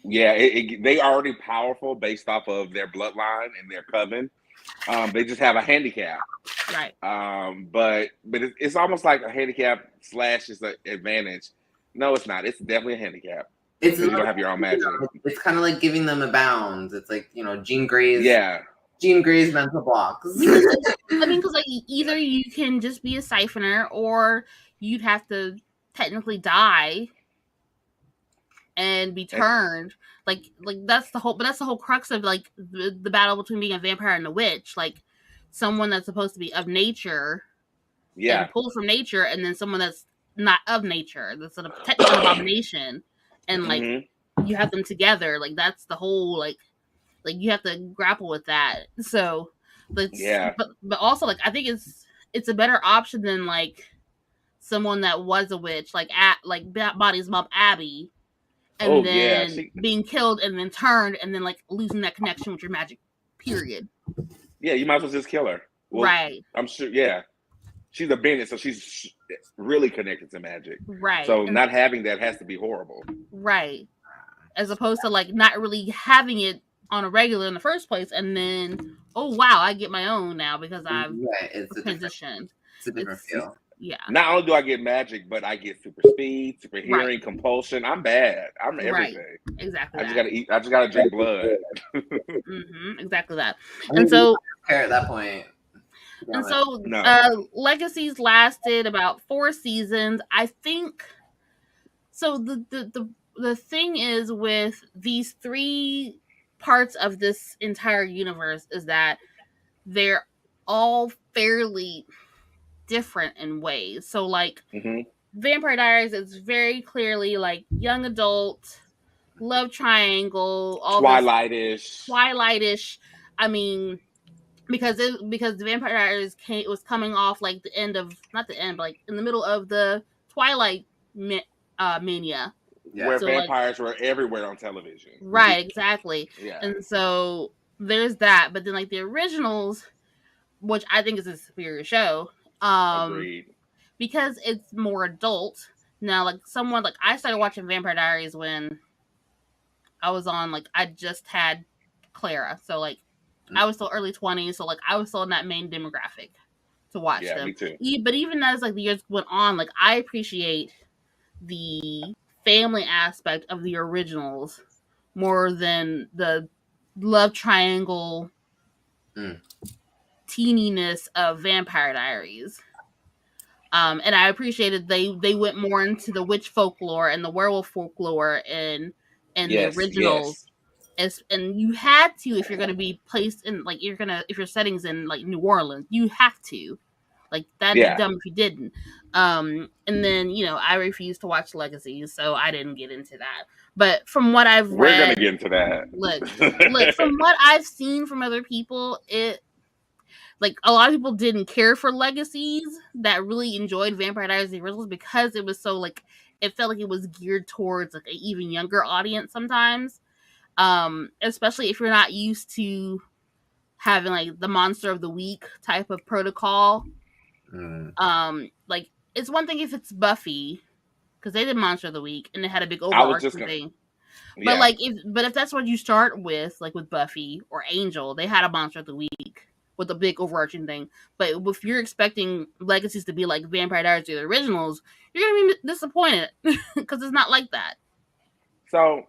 C: Yeah, they already powerful based off of their bloodline and their coven. They just have a handicap.
A: Right.
C: But it's almost like a handicap / is an advantage. No, it's not. It's definitely a handicap.
B: It's
C: you don't have your own magic.
B: It's kind of like giving them a bound. It's like Jean Grey's mental blocks.
A: I mean, because like either you can just be a siphoner, or you'd have to technically die and be turned. Like that's the whole crux of like the battle between being a vampire and a witch. Like someone that's supposed to be of nature, and pulled from nature, and then someone that's not of nature, that's a technical abomination, and like you have them together. Like that's the whole like you have to grapple with that. So, but also like I think it's a better option than like someone that was a witch, like Body's mom Abby, and then being killed and then turned and then like losing that connection with your magic. Period.
C: Yeah, you might as well just kill her. Well,
A: right.
C: I'm sure. Yeah, she's a bandit, so she's really connected to magic.
A: Right.
C: So not having that has to be horrible.
A: Right. As opposed to like not really having it on a regular in the first place, and then oh wow, I get my own now because I've transitioned.
B: It's a different feel.
A: Yeah.
C: Not only do I get magic, but I get super speed, super hearing, compulsion. I'm bad. I'm everything.
A: Exactly.
C: I just gotta eat. I just gotta drink blood.
A: Exactly that. And so
B: at that point.
A: And so Legacies lasted about 4 seasons. I think so the thing is with these 3 parts of this entire universe is that they're all fairly different in ways. So like Vampire Diaries is very clearly like young adult, love triangle, all Twilight-ish. I mean, because the Vampire Diaries was coming off like the end of, not the end, but like in the middle of the Twilight mania.
C: Yeah. Where vampires were everywhere on television.
A: Right, exactly.
C: Yeah.
A: And so there's that. But then like the originals, which I think is a superior show.
C: Agreed.
A: Because it's more adult. Now, like someone like I started watching Vampire Diaries when I was on like I just had Clara. So like I was still early 20s, so like I was still in that main demographic to watch them.
C: Me too.
A: But even as like the years went on, like I appreciate the family aspect of the originals more than the love triangle teeniness of Vampire Diaries. And I appreciated they went more into the witch folklore and the werewolf folklore and the originals. And you had to, if you're going to be placed in like if your setting's in like New Orleans, you have to. Like that'd be dumb if you didn't. And then I refused to watch Legacies, so I didn't get into that. But from what I've read,
C: we're gonna get into that.
A: Look, from what I've seen from other people, it like a lot of people didn't care for Legacies that really enjoyed Vampire Diaries the originals because it was so like it felt like it was geared towards like an even younger audience sometimes. Especially if you're not used to having like the monster of the week type of protocol. Like it's one thing if it's Buffy because they did monster of the week and they had a big overarching thing. But if that's what you start with, like with Buffy or Angel, they had a monster of the week with a big overarching thing. But if you're expecting Legacies to be like Vampire Diaries or the originals, you're gonna be disappointed because it's not like that.
C: So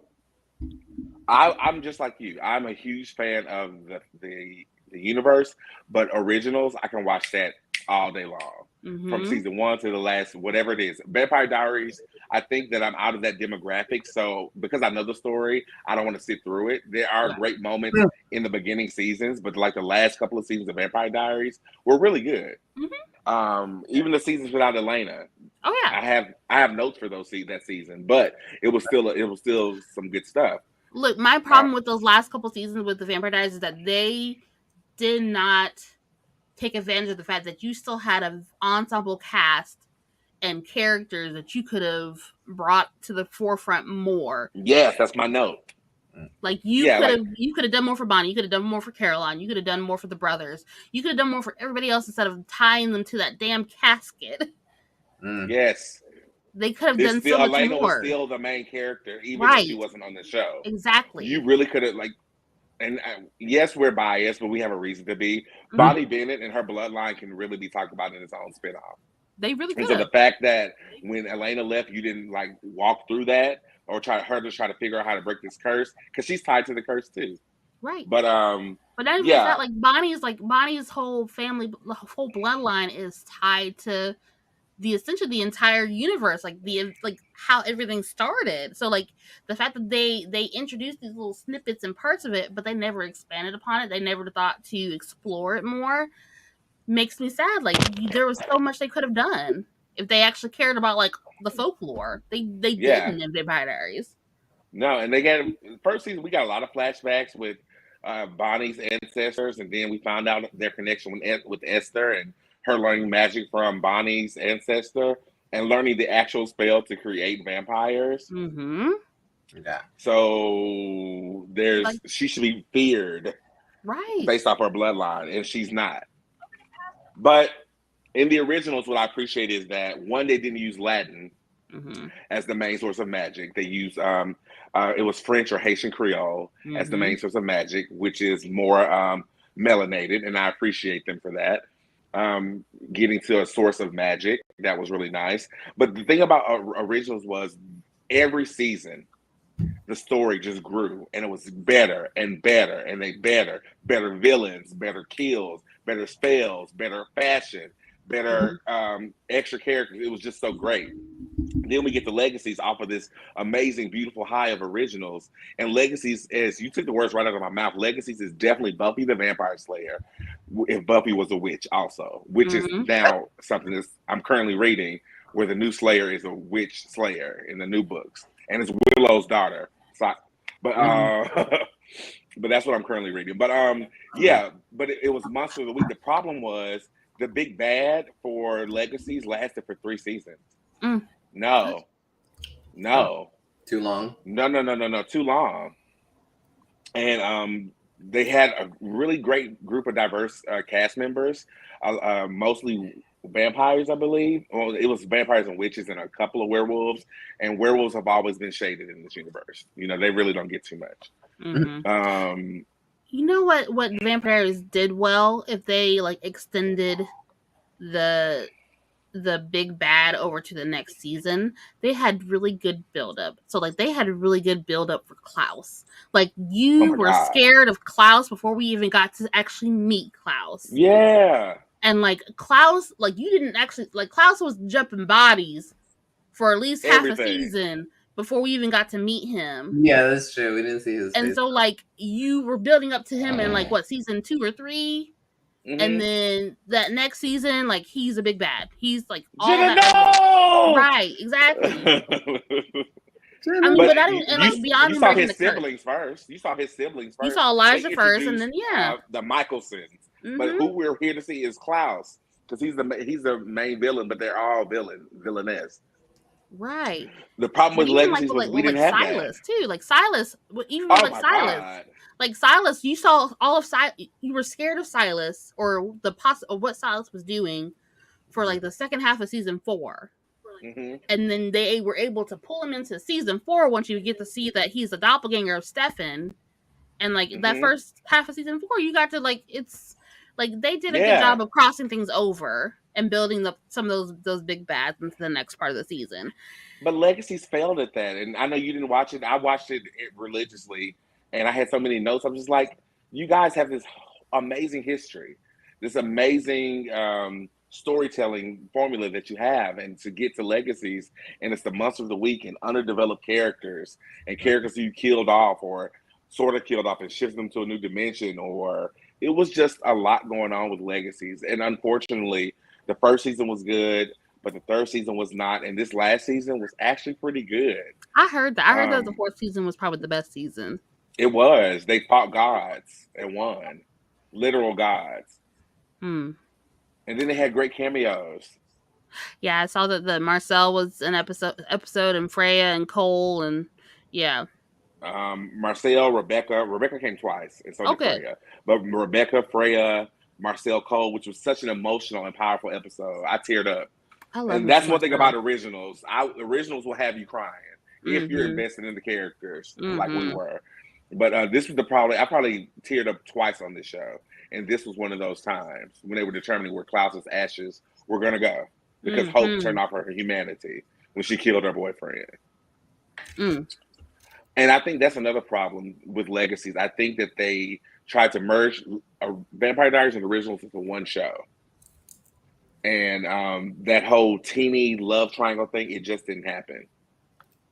C: I'm just like you. I'm a huge fan of the universe, but originals I can watch that all day long. From season 1 to the last, whatever it is. Vampire Diaries, I think that I'm out of that demographic. So because I know the story, I don't want to sit through it. There are great moments in the beginning seasons, but like the last couple of seasons of Vampire Diaries were really good. Even the seasons without Elena.
A: Oh yeah.
C: I have notes for that season, but it was still some good stuff.
A: Look, my problem with those last couple seasons with the Vampire Diaries is that they did not take advantage of the fact that you still had an ensemble cast and characters that you could have brought to the forefront more.
C: Yes, that's my note.
A: Like you
C: Yeah,
A: could
C: like
A: have done more for Bonnie. You could have done more for Caroline. You could have done more for the brothers. You could have done more for everybody else instead of tying them to that damn casket.
C: yes.
A: They could have
C: This
A: done so
C: still
A: much
C: Elena was
A: more.
C: still the main character, even though she
A: Right.
C: wasn't on the show. You
A: Exactly.
C: really could have like, and yes, we're biased, but we have a reason to be.
A: Mhm.
C: Bonnie Bennett and her bloodline can really be talked about in its own spinoff.
A: They really
C: And
A: could
C: so the
A: have.
C: fact that when Elena left, you didn't like walk through that or try to figure out how to break this curse because she's tied to the curse too.
A: Right.
C: But
A: But not even just
C: yeah,
A: that, like Bonnie's whole family, the whole bloodline is tied to essentially the entire universe, like how everything started. So like the fact that they introduced these little snippets and parts of it, but they never expanded upon it. They never thought to explore it more. Makes me sad. Like there was so much they could have done if they actually cared about like the folklore. They
C: yeah.
A: didn't in Vampire Diaries.
C: No, and they got first season. We got a lot of flashbacks with Bonnie's ancestors, and then we found out their connection with Esther and her learning magic from Bonnie's ancestor and learning the actual spell to create vampires.
A: Mm-hmm.
B: Yeah.
C: So she should be feared
A: Right.
C: based off her bloodline, and she's not. But in the originals, what I appreciate is that one, they didn't use Latin as the main source of magic. They used it was French or Haitian Creole as the main source of magic, which is more melanated, and I appreciate them for that. Getting to a source of magic that was really nice. But the thing about originals was every season the story just grew and it was better and better and better villains, better kills, better spells, better fashion, better extra characters. It was just so great. Then we get the legacies off of this amazing, beautiful high of originals. And legacies, as you took the words right out of my mouth, legacies is definitely Buffy the Vampire Slayer. If Buffy was a witch, also, which is now something that I'm currently reading, where the new Slayer is a witch Slayer in the new books, and it's Willow's daughter. So, but but that's what I'm currently reading. But yeah, but it was Monster of the Week. The problem was the big bad for Legacies lasted for 3 seasons. No.
B: Too long?
C: No. Too long. And they had a really great group of diverse cast members, mostly vampires, I believe. Well, it was vampires and witches and a couple of werewolves. And werewolves have always been shaded in this universe. You know, they really don't get too much.
A: You know what Vampires did well if they like extended the big bad over to the next season, they had really good build up. So like they had a really good build up for Klaus. Like you were scared of Klaus before we even got to actually meet Klaus.
C: Yeah.
A: And like Klaus, like you didn't actually like Klaus was jumping bodies for at least half a season before we even got to meet him.
B: Yeah, that's true. We didn't see his face.
A: And so like you were building up to him in like what, season 2 or 3? And then that next season, like he's a big bad. He's like all that. Right, exactly. I mean, but not even, and like beyond
C: you
A: him
C: saw
A: breaking
C: his
A: the
C: siblings first. You saw his siblings first.
A: You saw Elijah first, and then
C: the Michelsons. But who we're here to see is Klaus, because he's the main villain. But they're all villainess.
A: Right.
C: The problem with Legacies was we didn't have
A: Silas
C: that.
A: too. Like Silas, even like Silas. God. Like Silas, you saw all of Silas. You were scared of Silas or of what Silas was doing for like the second half of season 4. And then they were able to pull him into season 4 once you get to see that he's a doppelganger of Stefan. And like that first half of season 4, you got to like it's like they did a good job of crossing things over and building some of those big bads into the next part of the season.
C: But Legacies failed at that, and I know you didn't watch it. I watched it religiously, and I had so many notes. I'm just like, you guys have this amazing history, this amazing storytelling formula that you have, and to get to Legacies, and it's the Monster of the Week and underdeveloped characters and characters you killed off or sort of killed off and shifted them to a new dimension, or it was just a lot going on with Legacies. And unfortunately, the first season was good, but the third season was not, and this last season was actually pretty good.
A: I heard that. I heard that the 4th season was probably the best season.
C: It was. They fought gods and won, literal gods. And then they had great cameos.
A: Yeah, I saw that the Marcel was an episode, and Freya and Cole, and yeah.
C: Marcel, Rebecca came twice, and so did
A: Okay.
C: Freya. But Rebecca, Freya, Marcel Cole, which was such an emotional and powerful episode. I teared up.
A: I love
C: And
A: me
C: that's
A: some
C: one thing
A: Marcel.
C: about originals. Originals will have you crying if you're invested in the characters, like we were. But this was I probably teared up twice on this show, and this was one of those times when they were determining where Klaus's ashes were going to go because Hope turned off her humanity when she killed her boyfriend. And I think that's another problem with Legacies. I think that they tried to merge Vampire Diaries and Originals into one show. And that whole teeny love triangle thing, it just didn't happen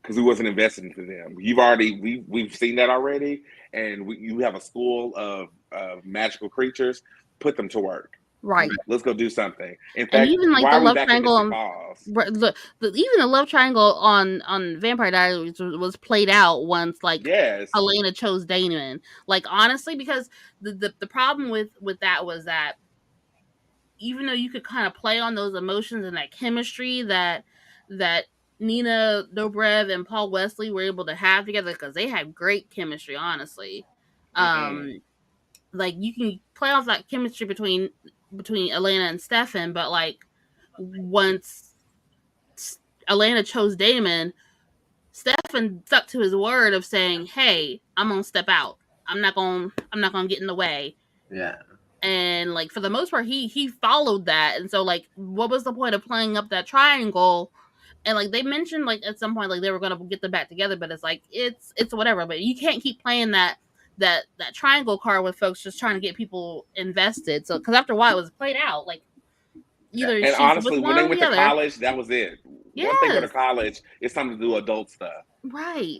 C: because we wasn't invested into them. We've seen that already, and you have a school of magical creatures. Put them to work.
A: Right.
C: Let's go do something. In fact,
A: and even like
C: why
A: the
C: are we
A: love
C: back
A: triangle
C: in Mystic
A: Falls? Even the love triangle on Vampire Diaries was played out once like
C: yes.
A: Elena chose Damon. Like honestly, because the problem with that was that even though you could kind of play on those emotions and that chemistry that Nina Dobrev and Paul Wesley were able to have together, because they had great chemistry, honestly. Like you can play off that chemistry between Elena and Stefan, but like once Elena chose Damon, Stefan stuck to his word of saying, "Hey, I'm gonna step out. I'm not gonna get in the way."
B: Yeah.
A: And like for the most part, he followed that. And so like, what was the point of playing up that triangle? And like they mentioned like at some point like they were gonna get them back together, but it's like it's whatever. But you can't keep playing that triangle card with folks just trying to get people invested. So because after a while it was played out. Like either
C: and
A: she's
C: honestly,
A: with
C: when
A: one
C: they
A: or
C: went
A: the
C: to
A: other.
C: college, that was it.
A: Yes.
C: Once they go to college, it's time to do adult stuff.
A: Right.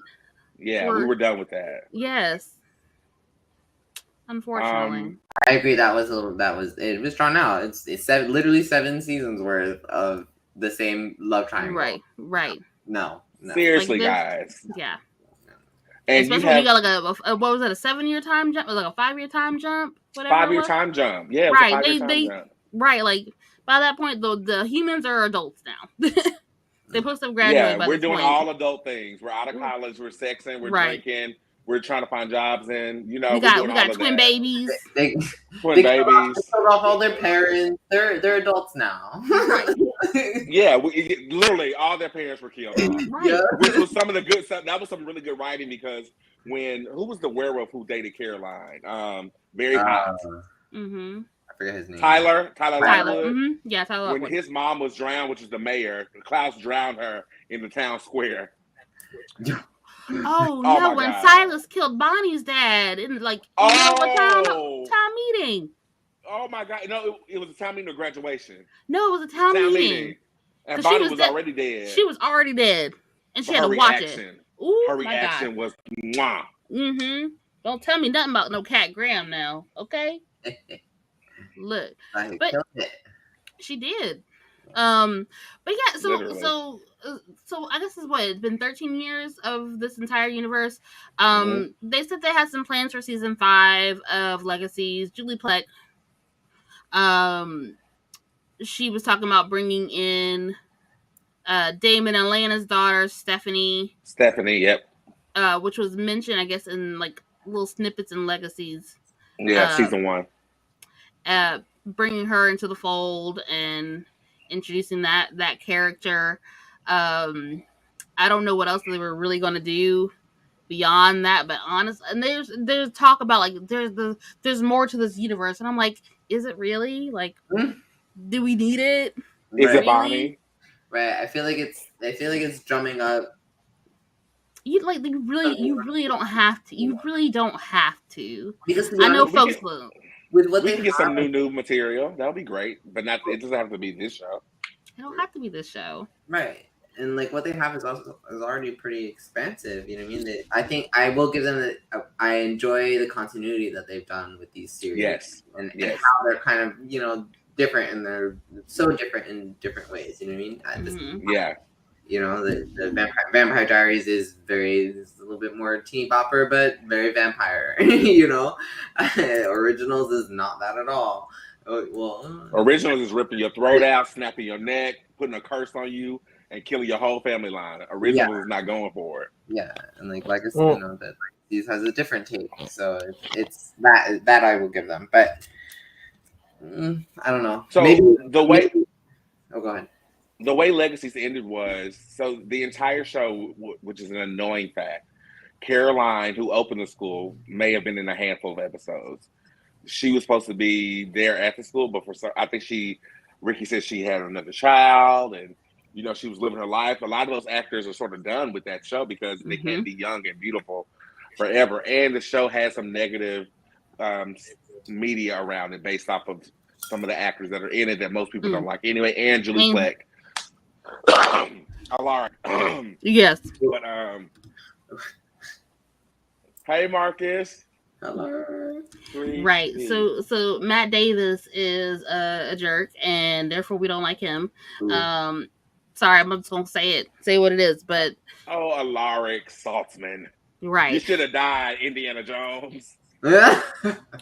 C: Yeah, we were done with that.
A: Yes. Unfortunately.
B: I agree. It was drawn out. It's literally 7 seasons worth of the same love triangle.
A: Right.
B: No.
C: Seriously, guys.
A: Yeah.
C: And
A: especially when you got like what was it, a 7-year time jump? Or like a 5-year time jump? Whatever.
C: 5-year time jump. Yeah, it was
A: right.
C: a 5-year time jump.
A: Right. Like by that point, the humans are adults now. They supposed to have graduated.
C: Yeah,
A: by
C: we're
A: this
C: doing
A: point.
C: all adult things. We're out of college. We're sexing. We're drinking. We're trying to find jobs, and we got
A: twin babies.
C: Twin babies.
B: They killed off all their parents. They're adults now.
A: Right.
C: Yeah, literally all their parents were killed off.
A: Right.
C: Which was some of the good stuff. That was some really good writing because who was the werewolf who dated Caroline? Barry Potts.
A: Mm-hmm.
B: I forget his name.
C: Tyler.
A: Mm-hmm. Yeah, Tyler.
C: When his mom was drowned, which is the mayor, Klaus drowned her in the town square.
A: Oh no! When God. Silas killed Bonnie's dad, and like town meeting.
C: Oh my God! No, it was a town meeting or graduation.
A: No, it was a town meeting.
C: And Bonnie was already dead.
A: She was already dead, and she had to watch it. Ooh,
C: her reaction was mwah.
A: Mm-hmm. Don't tell me nothing about no Cat Graham now, okay? Look, but she did. But yeah, so I guess it's been 13 years of this entire universe. They said they had some plans for season 5 of Legacies. Julie Plec, she was talking about bringing in Damon and Elena's daughter, Stephanie.
C: Yep.
A: Which was mentioned, I guess, in like little snippets in Legacies.
C: Yeah, season 1.
A: Bringing her into the fold and introducing that character. I don't know what else they were really going to do beyond that, but honest, and there's talk about like there's more to this universe, and I'm like, is it really? Like, do we need it?
C: Is it Bonnie?
B: Right. I feel like it's drumming up.
A: You really don't have to. You really don't have to.
B: Because
A: I know folks will.
B: With what
C: we can get some new material. That'll be great, but it doesn't have to be this show.
A: It don't have to be this show,
B: right? And like what they have is already pretty expansive. You know what I mean? I think I will give them I enjoy the continuity that they've done with these series.
C: Yes,
B: and how they're kind of different, and they're so different in different ways. You know what I mean?
C: Yeah.
B: The Vampire Diaries is a little bit more teeny bopper, but very vampire. Originals is not that at all.
C: Originals is ripping your throat out, snapping your neck, putting a curse on you, and killing your whole family line.
B: Yeah.
C: Original is not going for it.
B: Yeah, and like Legacy, you know, that Legacies has a different take, so it's that I will give them, but I don't know.
C: So
B: Maybe. Oh, go ahead.
C: The way Legacies ended was so the entire show, which is an annoying fact. Caroline, who opened the school, may have been in a handful of episodes. She was supposed to be there at the school, but for some, I think Ricky said she had another child, and she was living her life. A lot of those actors are sort of done with that show because they can't be young and beautiful forever. And the show has some negative media around it based off of some of the actors that are in it that most people don't like anyway. And Julie Fleck, Alaric.
A: Yes,
C: but hey, Marcus.
B: Hello.
A: Right. So Matt Davis is a jerk, and therefore we don't like him. Sorry, I'm just gonna say what it is. But
C: Alaric Saltzman.
A: Right.
C: You should have died, Indiana Jones.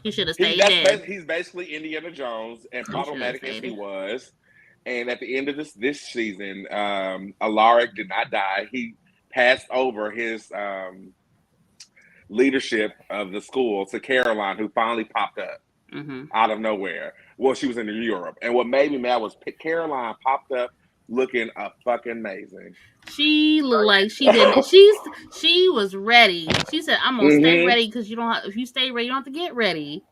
A: He should have stayed dead.
C: He's basically Indiana Jones, and problematic as he was. And at the end of this season, Alaric did not die. He passed over his leadership of the school to Caroline, who finally popped up out of nowhere. Well, she was in Europe. And what made me mad was Caroline popped up looking fucking amazing.
A: She looked like she didn't. She was ready. She said, "I'm gonna stay ready because if you stay ready, you don't have to get ready."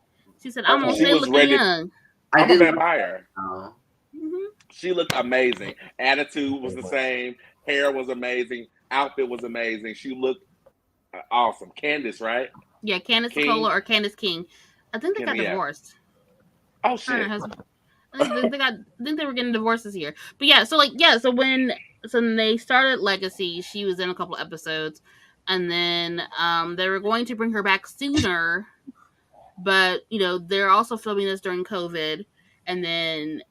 A: She said, "I'm gonna stay looking young."
C: I'm a vampire. She looked amazing. Attitude was the same. Hair was amazing. Outfit was amazing. She looked awesome. Candace, right?
A: Yeah, Candace Nicola or Candace King. I think they got divorced.
C: Oh shit!
A: I think they were getting divorced this year. But yeah, so when they started Legacy, she was in a couple episodes, and then they were going to bring her back sooner, but they're also filming this during COVID, and then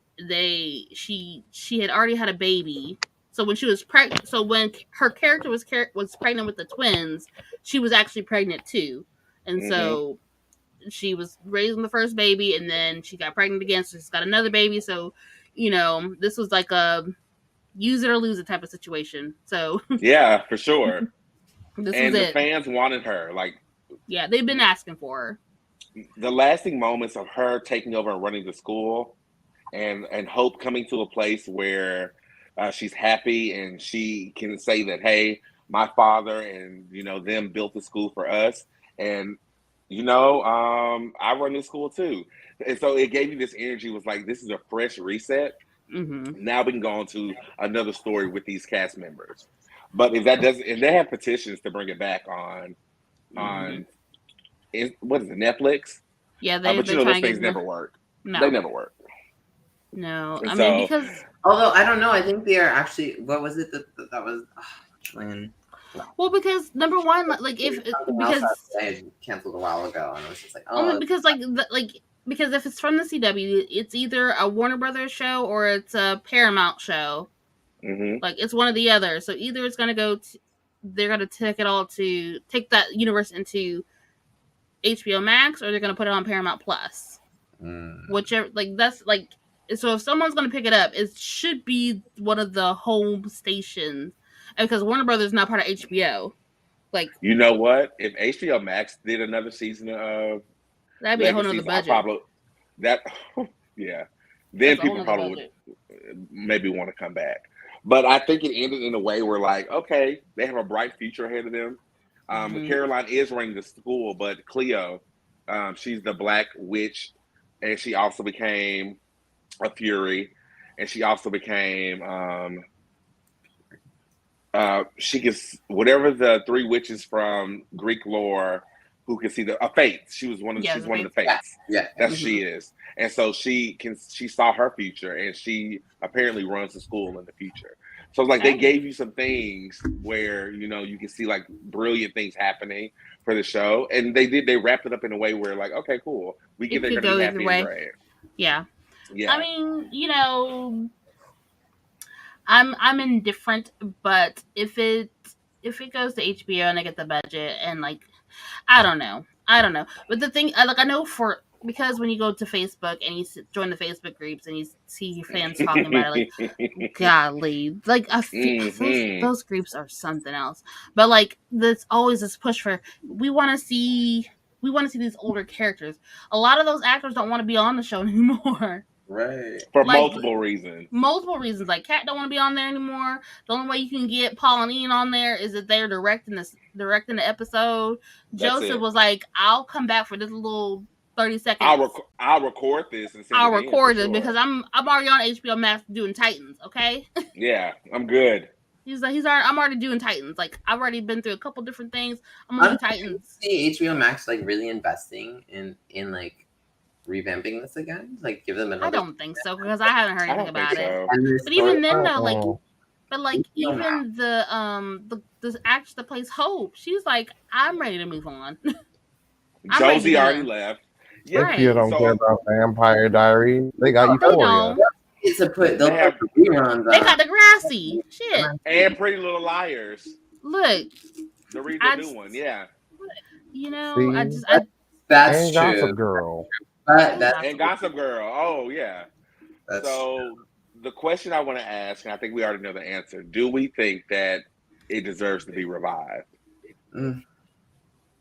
A: she had already had a baby. So when she was pregnant, so when her character was pregnant with the twins, she was actually pregnant too, and so she was raising the first baby, and then she got pregnant again, so she's got another baby. So, this was like a use it or lose it type of situation. So
C: yeah, for sure.
A: And
C: the fans wanted her.
A: Yeah, they've been asking for her.
C: The lasting moments of her taking over and running the school, and Hope coming to a place where she's happy and she can say that, hey, my father and them built the school for us, and I run this school too. And so it gave me this energy, was like, this is a fresh reset. Now we can go on to another story with these cast members. But if they have petitions to bring it back on what is it, Netflix?
A: Yeah,
C: but those things never work. No. They never work.
A: No, I mean, because
B: although I don't know, I think they are actually. What was it that was?
A: Well, because number one, because
B: I canceled a while ago, and I was just like,
A: because if it's from the CW, it's either a Warner Brothers show or it's a Paramount show. Like it's one or the other. So either it's gonna they're gonna take that universe into HBO Max, or they're gonna put it on Paramount Plus. Whichever, so if someone's gonna pick it up, it should be one of the home stations. Because Warner Brothers is not part of HBO.
C: You know what? If HBO Max did another season of
A: that'd be a whole nother budget.
C: Yeah. Then people probably would maybe want to come back. But I think it ended in a way where, okay, they have a bright future ahead of them. Caroline is running the school, but Cleo, she's the Black Witch, and she also became a Fury, and she also became she gets whatever the three witches from Greek lore who can see a fate. She was she's one of the fates.
B: Yeah.
C: That's she is. And so she saw her future, and she apparently runs the school in the future. So it's they gave you some things where, you can see brilliant things happening for the show. And they wrapped it up in a way where okay, cool. We get they're gonna be happy and great.
A: Yeah. I mean, I'm indifferent, but if it goes to HBO and I get the budget and I don't know. But the thing, I know for because when you go to Facebook and you join the Facebook groups and you see your fans talking about it, like, golly, like those groups are something else. But like, there's always this push for we want to see these older characters. A lot of those actors don't want to be on the show anymore.
B: Right.
C: For
A: Like,
C: multiple reasons.
A: Multiple reasons. Like, Kat don't want to be on there anymore. The only way you can get Pauline on there is that they're directing the episode.
C: That's
A: Joseph
C: it.
A: was like, "I'll come back for this little 30 seconds.
C: I'll record this and send
A: I'll
C: it in
A: record
C: for
A: it
C: sure.
A: because I'm already on HBO Max doing Titans. Okay."
C: Yeah, I'm good.
A: He's like, I'm already doing Titans. Like, I've already been through a couple different things. I'm gonna do Titans.
B: See HBO Max like really investing in like revamping this again. Like, give them another.
A: I don't think so because I haven't heard anything about it.
B: And
A: But even then, though, like,
D: Oh.
A: but like even the actress that plays Hope, she's like, I'm ready to move on.
C: Josie already left.
D: Yeah,
A: Right.
D: if you don't care about Vampire Diaries, they got
A: They
D: Euphoria.
A: don't.
B: It's a put. They'll
C: They have-
B: put reruns.
A: They got Degrassi. Shit.
C: And Pretty Little Liars.
A: Look,
C: The new one, yeah.
A: you know,
D: See?
B: That's
D: And
B: true.
D: Gossip Girl.
C: And Gossip Girl. Oh, yeah.
B: That's
C: So the question I want to ask, and I think we already know the answer, do we think that it deserves to be revived?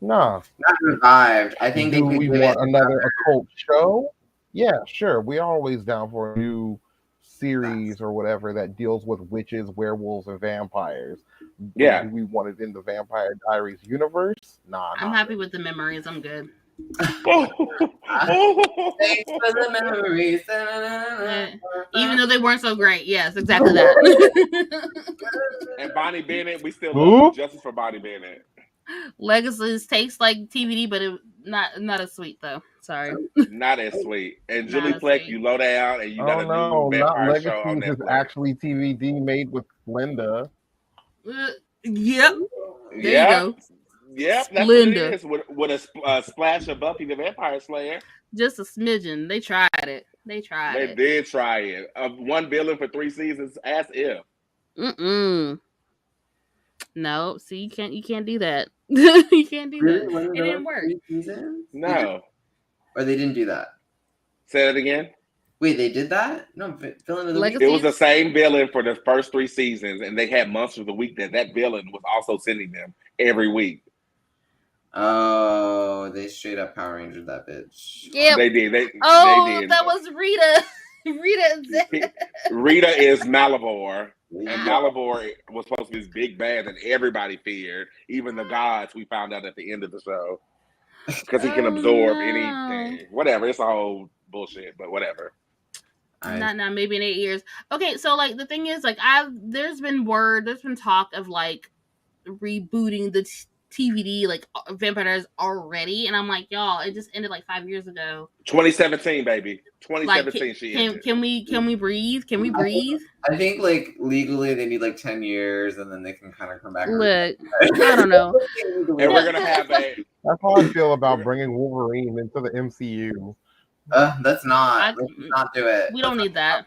D: No.
B: not revived. I think
D: Do
B: they could
D: we
B: give
D: want
B: it
D: another occult show? Yeah, sure. We're always down for a new series or whatever that deals with witches, werewolves, and vampires.
C: Yeah.
D: Do we want it in the Vampire Diaries universe? Nah.
A: I'm happy with the memories. I'm good.
B: Thanks for the memories.
A: Even though they weren't so great. Yes, exactly that.
C: And Bonnie Bennett, we still love justice for Bonnie Bennett.
A: Legacies tastes like TVD, but it not as sweet though. Sorry.
C: Not as sweet. And Julie Plec, you low down and you got a new vampire show on
D: Legacies
C: Netflix.
D: is actually TVD made with Linda.
A: Yep. There you go.
C: Yep, that's
A: Linda.
C: what it is. With a splash of Buffy the Vampire Slayer.
A: Just a smidgen. They tried it. They
C: did try it. $1 billion for 3 seasons, as if.
A: No, see, you can't do that. You can't do that. It didn't work.
C: No.
B: Or they didn't do that.
C: Say it again.
B: Wait, they did that? No, villain of the week.
C: It was the same villain for the first 3 seasons, and they had months of the week that villain was also sending them every week.
B: Oh, they straight up Power Rangers that bitch.
A: Yeah,
C: they did. They did.
A: That was Rita.
C: Rita is Malivore, and Malivore was supposed to be this big bad that everybody feared, even the gods. We found out at the end of the show because he can absorb anything. Whatever, it's a whole bullshit, but whatever.
A: Not now, maybe in 8 years. Okay, so like the thing is, like there's been talk of like rebooting the TVD like Vampire Diaries already, and I'm like, y'all, it just ended like 5 years ago.
C: 2017, baby. 2017.
A: Like, can we breathe? Can we breathe?
B: I think like legally they need like 10 years, and then they can kind of come back.
A: Look, I don't know.
C: And we're gonna have a.
D: That's how I feel about bringing Wolverine into the MCU.
B: Let's not do it.
A: We don't need that.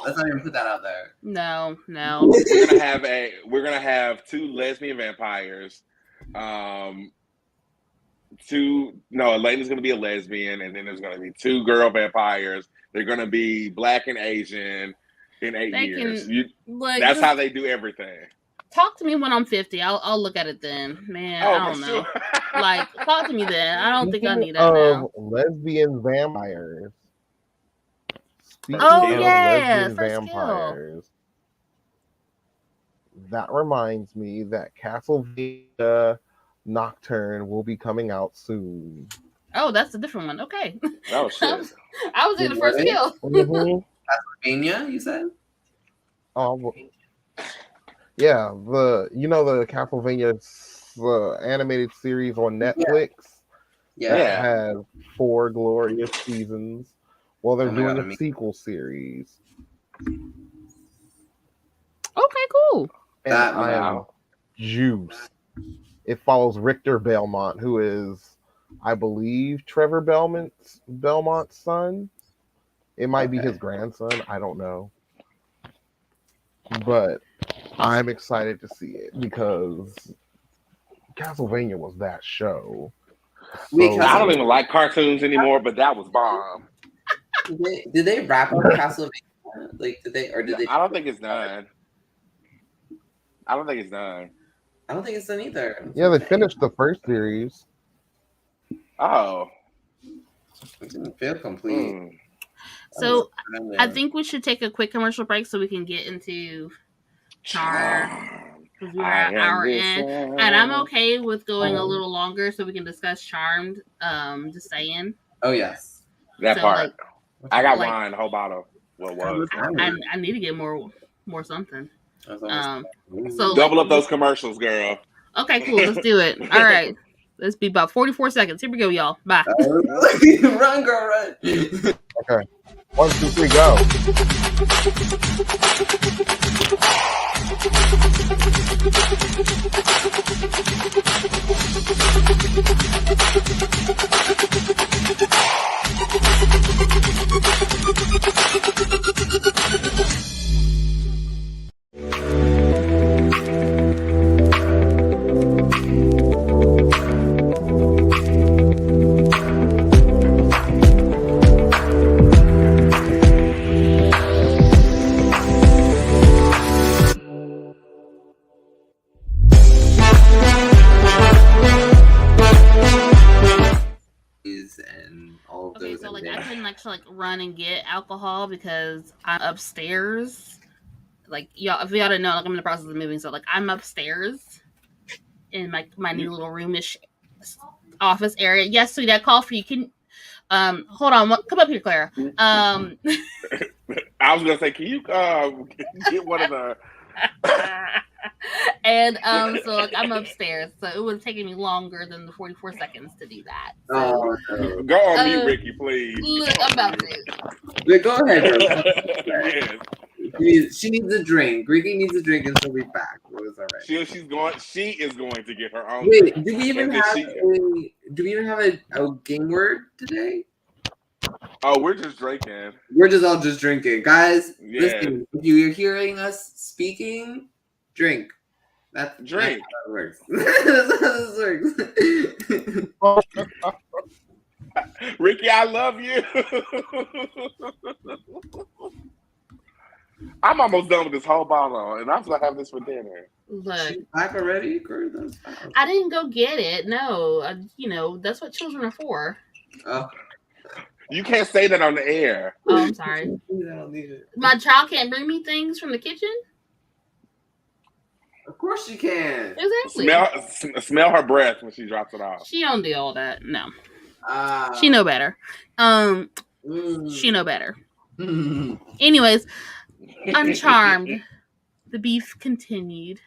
B: Let's not even put that out there.
A: No.
C: We're gonna have 2 lesbian vampires. Elena's gonna be a lesbian, and then there's gonna be 2 girl vampires. They're gonna be black and Asian in 8 years. That's how they do everything.
A: Talk to me when I'm 50. I'll look at it then, man. I don't know.
C: Sure.
A: Like, talk to me then. I don't think I need that now.
D: Lesbian vampires. Speaking
A: lesbian
D: vampires. That reminds me that Castlevania Nocturne will be coming out soon.
A: Oh, that's a different one. Okay.
C: Oh shit!
A: I was in the first kill.
B: Castlevania, you said?
D: Oh, yeah. The Castlevania animated series on Netflix.
B: Yeah.
D: Has 4 glorious seasons. Well, they're doing a sequel series.
A: Okay, cool.
D: And I am juiced. It follows Richter Belmont, who is, I believe, Trevor Belmont's son. It might be his grandson. I don't know. But I'm excited to see it because Castlevania was that show.
B: Wait,
D: So
C: I don't even like cartoons anymore, but that was bomb.
B: did they wrap up Castlevania? Like, did they, or did they?
C: I don't think it's done. I don't think it's done.
B: I don't think it's done either.
D: yeah, they finished the first series.
C: Oh.
B: It didn't feel complete.
A: So I think we should take a quick commercial break so we can get into Charmed. Because we're at hour in. And I'm okay with going a little longer so we can discuss Charmed. Just saying.
B: Oh, yes.
C: That
B: So,
C: part.
B: like,
C: I got wine, the whole bottle. Well, was.
A: I need to get more something.
C: So double up those commercials, girl.
A: Okay, cool. Let's do it. All right. Let's be about 44 seconds. Here we go, y'all. Bye.
B: Run, girl, run.
D: Okay. 1, 2, 3, go.
A: Okay, so like I couldn't actually run and get alcohol because I'm upstairs. Like y'all, if y'all didn't know, like I'm in the process of moving, so like I'm upstairs in my new little roomish office area. Yes, sweetie, I called for you. Can hold on, come up here, Clara.
C: I was gonna say, can you get one of the
A: and so like I'm upstairs, so it would have taken me longer than the 44 seconds to do that. So,
C: go on mute, Ricky, please.
A: Look, I'm about to.
B: Wait, go ahead.
C: Yes.
B: She needs a drink. Ricky needs a drink, and she'll be back. It was all right.
C: She is going to get her own.
B: Wait,
C: drink.
B: do we even have a game word today?
C: Oh, we're just drinking.
B: We're just all just drinking, guys.
C: Yeah.
B: Listen, if you're hearing us speaking, drink. That's
C: drink.
B: That's how this works.
C: Ricky, I love you. I'm almost done with this whole bottle, and I'm gonna have this for dinner.
A: Look,
B: she's back already.
A: I didn't go get it. No, that's what children are for.
B: Oh.
C: You can't say that on the air.
A: Oh, I'm sorry. My child can't bring me things from the kitchen.
B: Of course she can.
A: Exactly.
C: Smell her breath when she drops it off.
A: She don't do all that. No. She know better. She know better. Anyways, I'm charmed. The beef continued.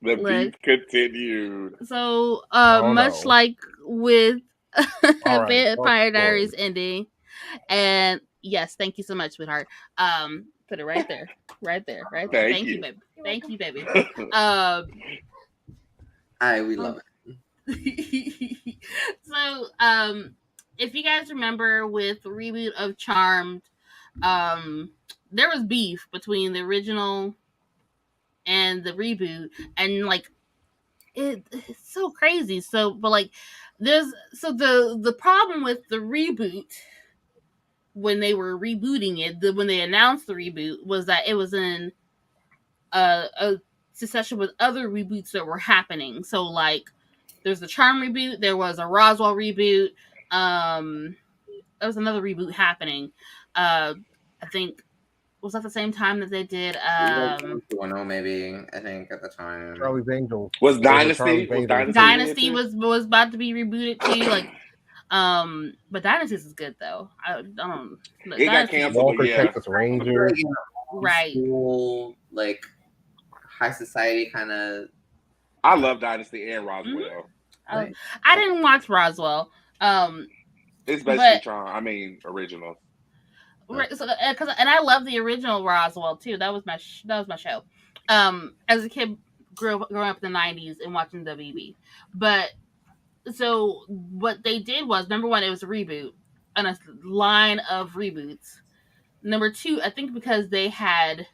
C: The beef continued.
A: So, much like with Vampire Diaries ending, and yes, thank you so much, sweetheart. Put it right there, right there. Thank you, baby. Thank you, baby.
B: We love
A: it. So, if you guys remember with the reboot of Charmed, there was beef between the original and the reboot, and like it's so crazy. So, but like the problem with the reboot when they were rebooting it, when they announced the reboot, was that it was in a succession with other reboots that were happening. So like there's the Charm reboot, there was a Roswell reboot, there was another reboot happening. I think, was that the same time that they did
B: maybe, I think at the time.
D: Charlie's Angels.
C: Was Dynasty?
A: Dynasty was about to be rebooted too, like but Dynasty is good though. I don't.
C: It got canceled.
D: Walker, Texas Ranger.
A: Right.
B: School, like high society kind of.
C: I love Dynasty and Roswell.
A: I didn't watch Roswell.
C: It's basically original.
A: Right, so and I love the original Roswell too. That was my show. As a kid, growing up in the 90s and watching WB. But so what they did was, number one, it was a reboot and a line of reboots. Number two, I think because they had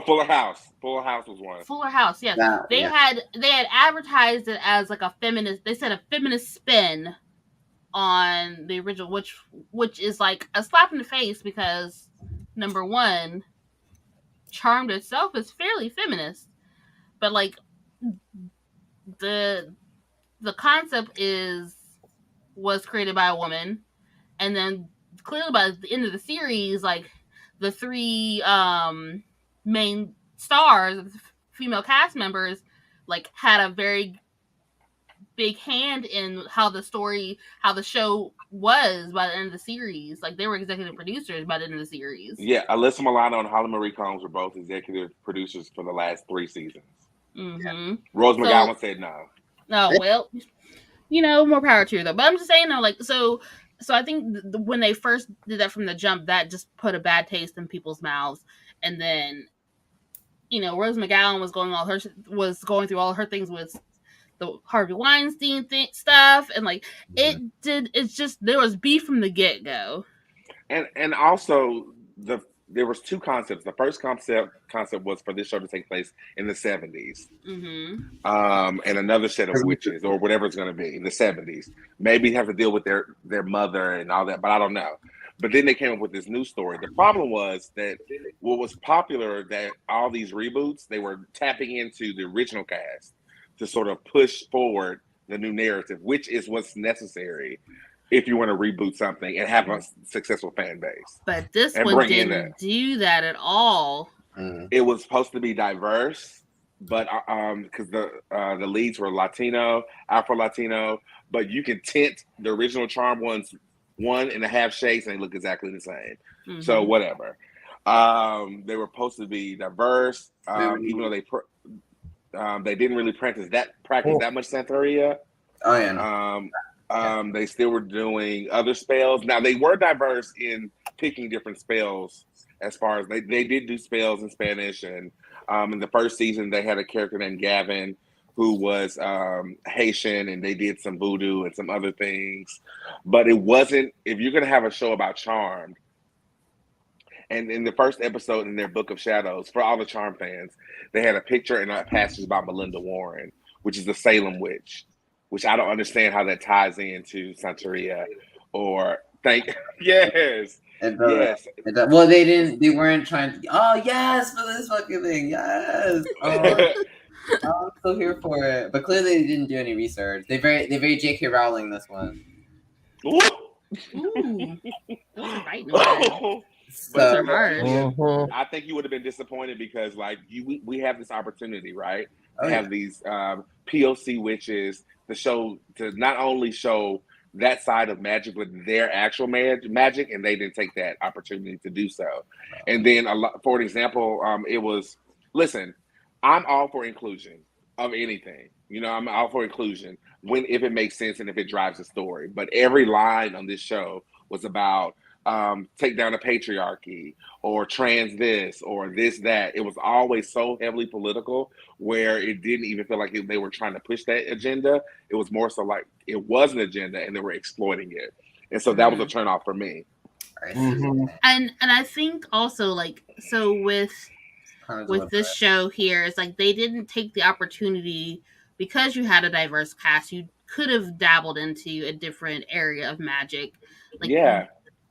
C: Fuller House. Fuller House was one.
A: Fuller House, yes. They had advertised it as like a feminist. They said a feminist spin on the original, which is like a slap in the face because number one, Charmed itself is fairly feminist, but like the concept was created by a woman, and then clearly by the end of the series, like the three main stars, female cast members, like had a very big hand in how the show was by the end of the series. Like they were executive producers by the end of the series.
C: Yeah, Alyssa Milano and Holly Marie Combs were both executive producers for the last 3 seasons.
A: Mm-hmm.
C: Rose McGowan said no.
A: Oh well, more power to her though. But I'm just saying though, like so I think when they first did that from the jump, that just put a bad taste in people's mouths. And then, Rose McGowan was going through all her things with the Harvey Weinstein stuff, and like it's just there was beef from the get go.
C: And also there was 2 concepts. The first concept was for this show to take place in the 70s.
A: Mm-hmm.
C: And another set of witches or whatever it's going to be in the 70s. Maybe have to deal with their mother and all that, but I don't know. But then they came up with this new story. The problem was that what was popular, that all these reboots, they were tapping into the original cast to sort of push forward the new narrative, which is what's necessary if you want to reboot something and have a successful fan base.
A: But this one didn't do that at all.
C: It was supposed to be diverse, but because the leads were Latino, Afro-Latino, but you can tint the original Charm ones 1.5 shades and they look exactly the same. Mm-hmm. So whatever. They were supposed to be diverse, even though they didn't really practice that much Santeria.
B: Oh yeah.
C: They still were doing other spells. Now they were diverse in picking different spells. As far as they did do spells in Spanish, and in the first season they had a character named Gavin who was Haitian, and they did some voodoo and some other things. But it wasn't. If you're gonna have a show about Charmed, and in the first episode in their Book of Shadows, for all the Charm fans, they had a picture and a passage about Melinda Warren, which is the Salem witch, which I don't understand how that ties into Santeria or yes. Yes.
B: Well, they weren't trying to. Oh yes, for this fucking thing. Yes. Oh, I'm so here for it. But clearly, they didn't do any research. They very J.K. Rowling this one.
A: Ooh. Right. No. So hard.
C: I think you would have been disappointed because, like, we have this opportunity, right? To have these POC witches to not only show that side of magic, but their actual magic, and they didn't take that opportunity to do so. And then, for example, it was, listen, I'm all for inclusion of anything. I'm all for inclusion if it makes sense and if it drives the story. But every line on this show was about take down the patriarchy or trans this or this, that. It was always so heavily political where it didn't even feel like they were trying to push that agenda. It was more so like it was an agenda and they were exploiting it. And so that was a turnoff for me.
A: Mm-hmm. And I think also, like, so with this show here, it's like they didn't take the opportunity because you had a diverse cast. You could have dabbled into a different area of magic. Like, yeah.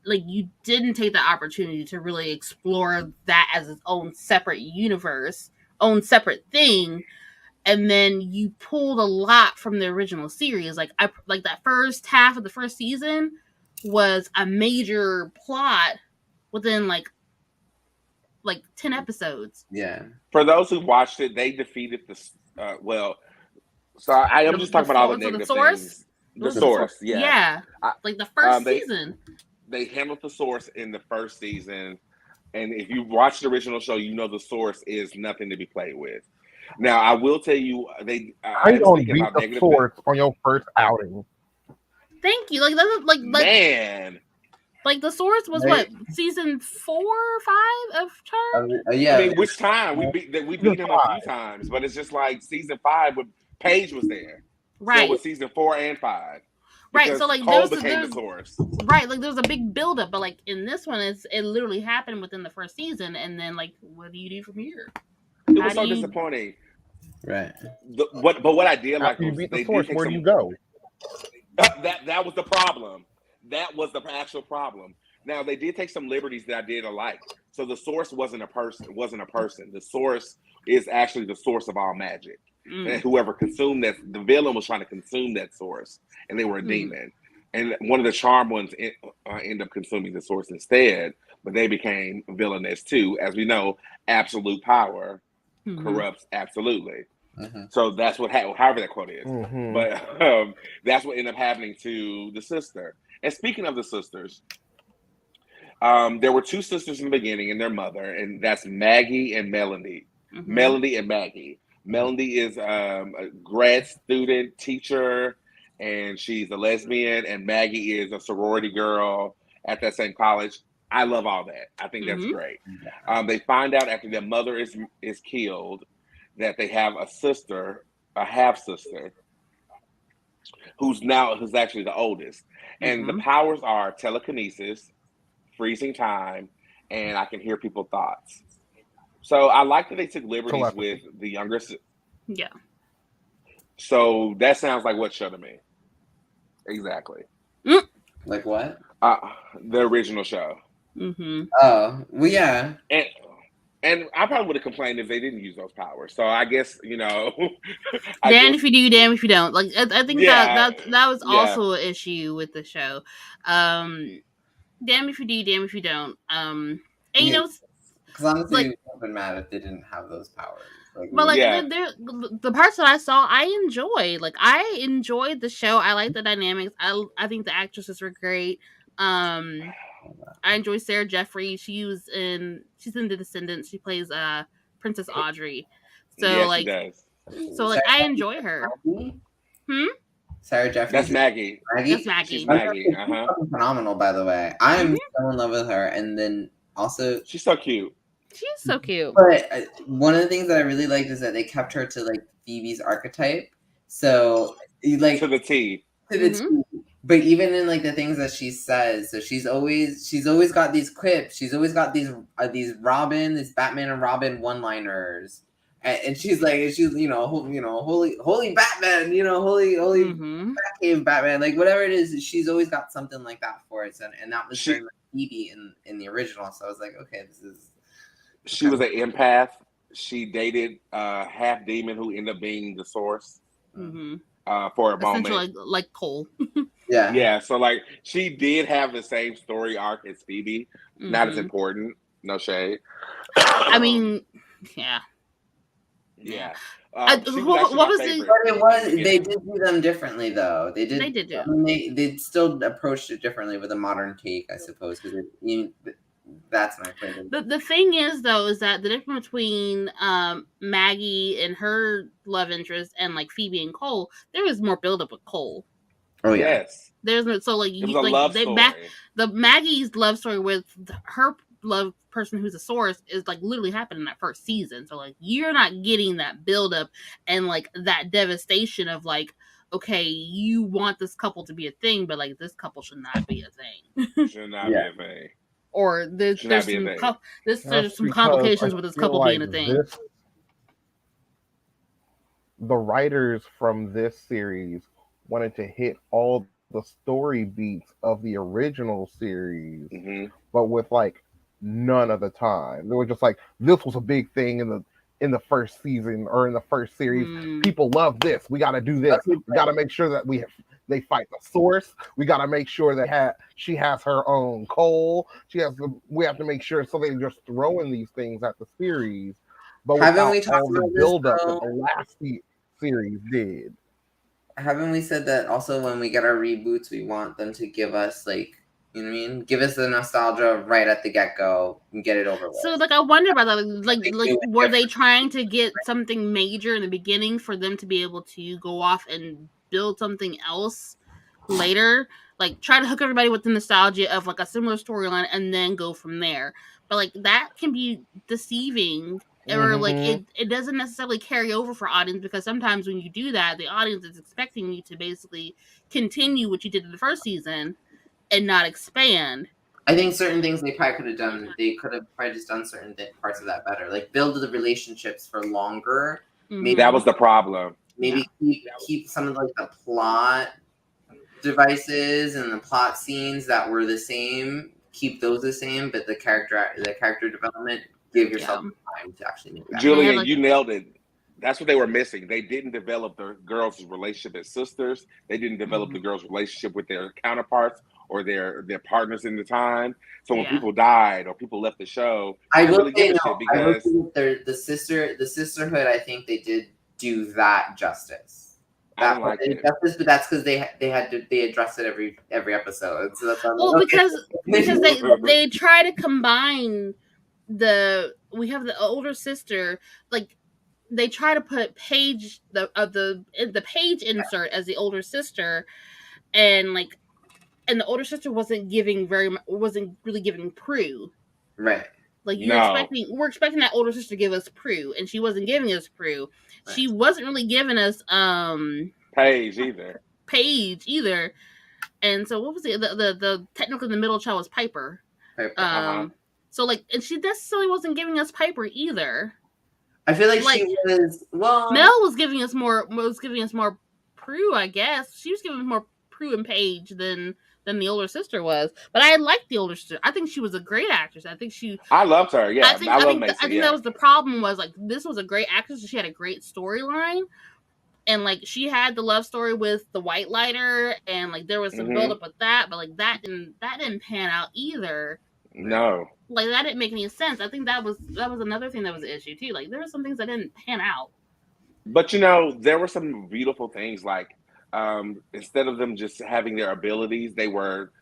A: You didn't take the opportunity to really explore that as its own separate universe, own separate thing. And then you pulled a lot from the original series. Like that first half of the first season was a major plot within like 10 episodes.
B: Yeah.
C: For those who watched it, they defeated so I'm just talking about all the negative things. The source, yeah.
A: Yeah. Like the first season.
C: They handled the source in the first season. And if you watch the original show, the source is nothing to be played with. Now, I will tell you,
D: how you gonna beat the source on your first outing?
A: Thank you.
C: Man.
A: Like the source was what, season 4 or 5 of Charmed?
B: Yeah.
C: I mean, which time we beat him a few times, but it's just like season 5 when Paige was there.
A: Right.
C: So with season 4 and 5.
A: Right, so like
C: Cole became the source.
A: Right, like there's a big buildup, but like in this one, it literally happened within the first season, and then like, what do you do from here?
C: It was so disappointing.
B: Right.
C: But what I did like
D: was you beat the source, where do you go?
C: That was the problem. That was the actual problem. Now they did take some liberties that I did like. So the source wasn't a person. Wasn't a person. The source is actually the source of all magic. And whoever consumed that, the villain was trying to consume that source, and they were a demon. And one of the charmed ones end up consuming the source instead, but they became villainous too. As we know, absolute power corrupts absolutely. So that's what however that quote is. But that's what ended up happening to the sister. And speaking of the sisters, there were two sisters in the beginning and their mother, and that's Maggie and Melanie. Melanie and Maggie. Melanie is a grad student teacher, and she's a lesbian, and Maggie is a sorority girl at that same college. I love all that. I think that's great. They find out after their mother is killed that they have a sister, a half sister, who's actually the oldest, and the powers are telekinesis, freezing time, and I can hear people's thoughts. So I like that they took liberties with the younger.
A: Yeah.
C: So that sounds like what show to me. Exactly.
B: Like what?
C: The original show.
B: Oh, well, yeah.
C: And I probably would have complained if they didn't use those powers. So I guess,
A: Damn if you do, damn if you don't. Like I think that was also an issue with the show. Damn if you do, damn if you don't. And
B: because honestly, it would have been mad if they didn't have those powers.
A: But the parts that I saw, I enjoyed. Like I enjoyed the show. I like the dynamics. I think the actresses were great. I enjoy Sarah Jeffrey. She's in The Descendants. She plays Princess Audrey. So
C: she does.
A: So like I enjoy her.
B: Sarah Jeffrey.
C: That's Maggie.
A: That's Maggie.
C: She's Maggie.
B: She's phenomenal, by the way. I am so in love with her, and then also
C: she's so cute.
A: She's so cute.
B: But one of the things that I really liked is that they kept her to like Phoebe's archetype. So like
C: to the T.
B: To the T. But even in like the things that she says, so she's always got these quips. She's always got these Batman and Robin one-liners, and she's like, holy Batman, holy Batcave Batman, like whatever it is. She's always got something like that for it, and that was very much Phoebe in the original. So I was like, okay, this is.
C: She was an empath. She dated a half demon who ended up being the source for a moment.
A: Like Cole.
B: Yeah.
C: So like she did have the same story arc as Phoebe. Not as important. No shade.
A: I mean, yeah.
C: Yeah.
A: What was
B: the? But it was. They did do them differently, though. They did. I mean, they still approached it differently with a modern take, I suppose, because that's my opinion.
A: The thing is, though, is that the difference between Maggie and her love interest and like Phoebe and Cole, there was more buildup with Cole.
B: Oh yes.
A: There's so like
C: it was a love story.
A: The Maggie's love story with her love person who's a source is like literally happened in that first season. So like you're not getting that buildup and like that devastation of like, okay, you want this couple to be a thing, but like this couple should not be a thing.
C: Should not be a thing.
A: Or there's some complications with this couple being a thing.
D: The writers from this series wanted to hit all the story beats of the original series, but with like none of the time. They were just like, this was a big thing in the first season or in the first series. People love this. We got to do this. We got to make sure that they fight the source. We got to make sure that she has her own Cole. We have to make sure. So they're just throwing these things at the series, but without all the buildup that the last series did.
B: Haven't we said that also when we get our reboots, we want them to give us like, you know what I mean? Give us the nostalgia right at the get-go and get it over with.
A: So like I wonder about that. Like were they trying to get something major in the beginning for them to be able to go off and build something else later? Like try to hook everybody with the nostalgia of like a similar storyline and then go from there. But like that can be deceiving. Or like it doesn't necessarily carry over for audience, because sometimes when you do that, the audience is expecting you to basically continue what you did in the first season and not expand.
B: I think certain things they probably could have done. They could have probably just done certain parts of that better, like build the relationships for longer.
C: Maybe that was the problem.
B: Maybe keep some of like the plot devices and the plot scenes that were the same, keep those the same, but the character development, give yourself time to actually make that.
C: Julia, you nailed it. That's what they were missing. They didn't develop the girls' relationship as sisters. They didn't develop the girls' relationship with their counterparts or their partners in the time. So when people died or people left the show,
B: I will
C: really
B: say
C: give a
B: no.
C: shit because
B: the sisterhood. I think they did do that justice.
C: I didn't like it.
B: Justice, but that's because they addressed it every episode. So that's
A: well, because they try to combine we have the older sister, like they try to put Paige the Paige insert as the older sister, and the older sister wasn't really giving Prue.
B: Right.
A: Like we're expecting that older sister to give us Prue, and she wasn't giving us Prue. Right. She wasn't really giving us
C: Paige
A: either. And so what was the technically the middle child was Piper. So and she necessarily wasn't giving us Piper either.
B: I feel like she was
A: Mel was giving us more Prue, I guess. She was giving us more Prue and Paige than the older sister was. But I liked the older sister. I think she was a great actress.
C: I loved her, yeah. I think
A: that was the problem, was this was a great actress and she had a great storyline. And she had the love story with the White Lighter, and there was some build up with that, but that didn't pan out either.
C: No.
A: That didn't make any sense. I think that was another thing that was an issue too. There were some things that didn't pan out.
C: But there were some beautiful things, instead of them just having their abilities, they were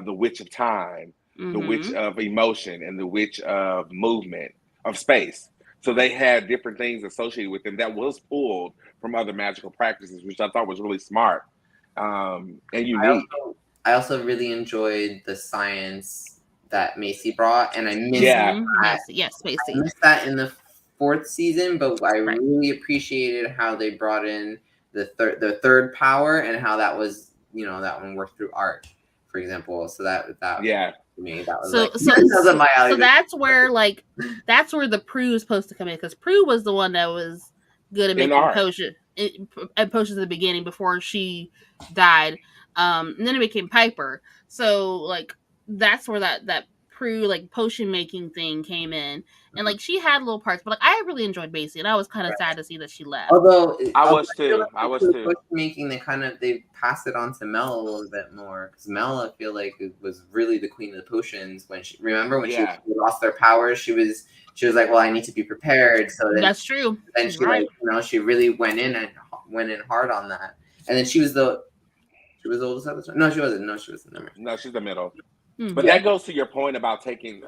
C: the witch of time, the witch of emotion, and the witch of movement, of space. So they had different things associated with them that was pulled from other magical practices, which I thought was really smart and unique.
B: I also really enjoyed the science that Macy brought, and I missed
A: Macy.
B: I missed that in the 4th season, but I really appreciated how they brought in the third power and how that was, that one worked through art, for example. So that to me, that was
A: so my alley. So that's where the Prue is supposed to come in, because Prue was the one that was good at making potions at the beginning before she died, and then it became Piper. So that's where that Prue potion making thing came in, and she had little parts, but I really enjoyed Macy, and I was kind of sad to see that she left.
B: Although
C: I was too.
B: Potion making, they passed it on to Mel a little bit more, because Mel, I feel like, it was really the queen of the potions when she lost their powers. She was like, well, I need to be prepared. So
A: that's true.
B: Then she she really went in hard on that, and then she was the oldest at the time. No, she wasn't. No, she wasn't.
C: No, she's the middle. But that goes to your point about taking
B: she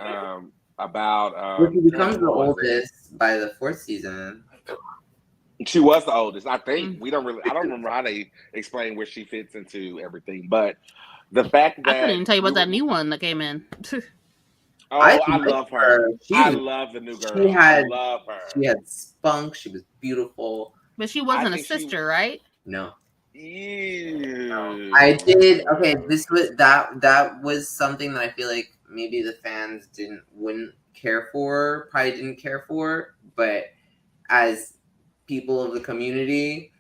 B: becomes the oldest by the 4th season.
C: She was the oldest. I think I don't remember how they explain where she fits into everything, but the fact that
A: I couldn't even tell you about that new one that came in.
C: I love her. I love the new girl. I love her.
B: She had spunk. She was beautiful.
A: But she wasn't a sister, right?
B: No.
C: Ew.
B: I did. Okay, that was something that I feel like maybe the fans probably didn't care for, but as people of the community,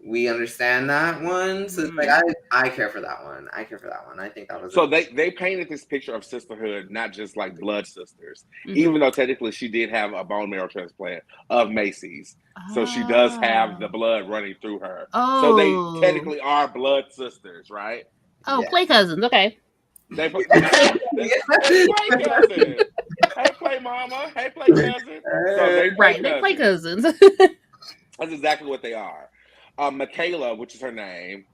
B: we understand that one. So it's I care for that one. I think that was
C: so they painted this picture of sisterhood, not just blood sisters, even though technically she did have a bone marrow transplant of Macy's. So she does have the blood running through her. So they technically are blood sisters, right?
A: Play cousins. Okay.
C: They play cousins. Hey, play mama. Hey, play cousin. So they
A: play cousins.
C: That's exactly what they are. Michaela, which is her name,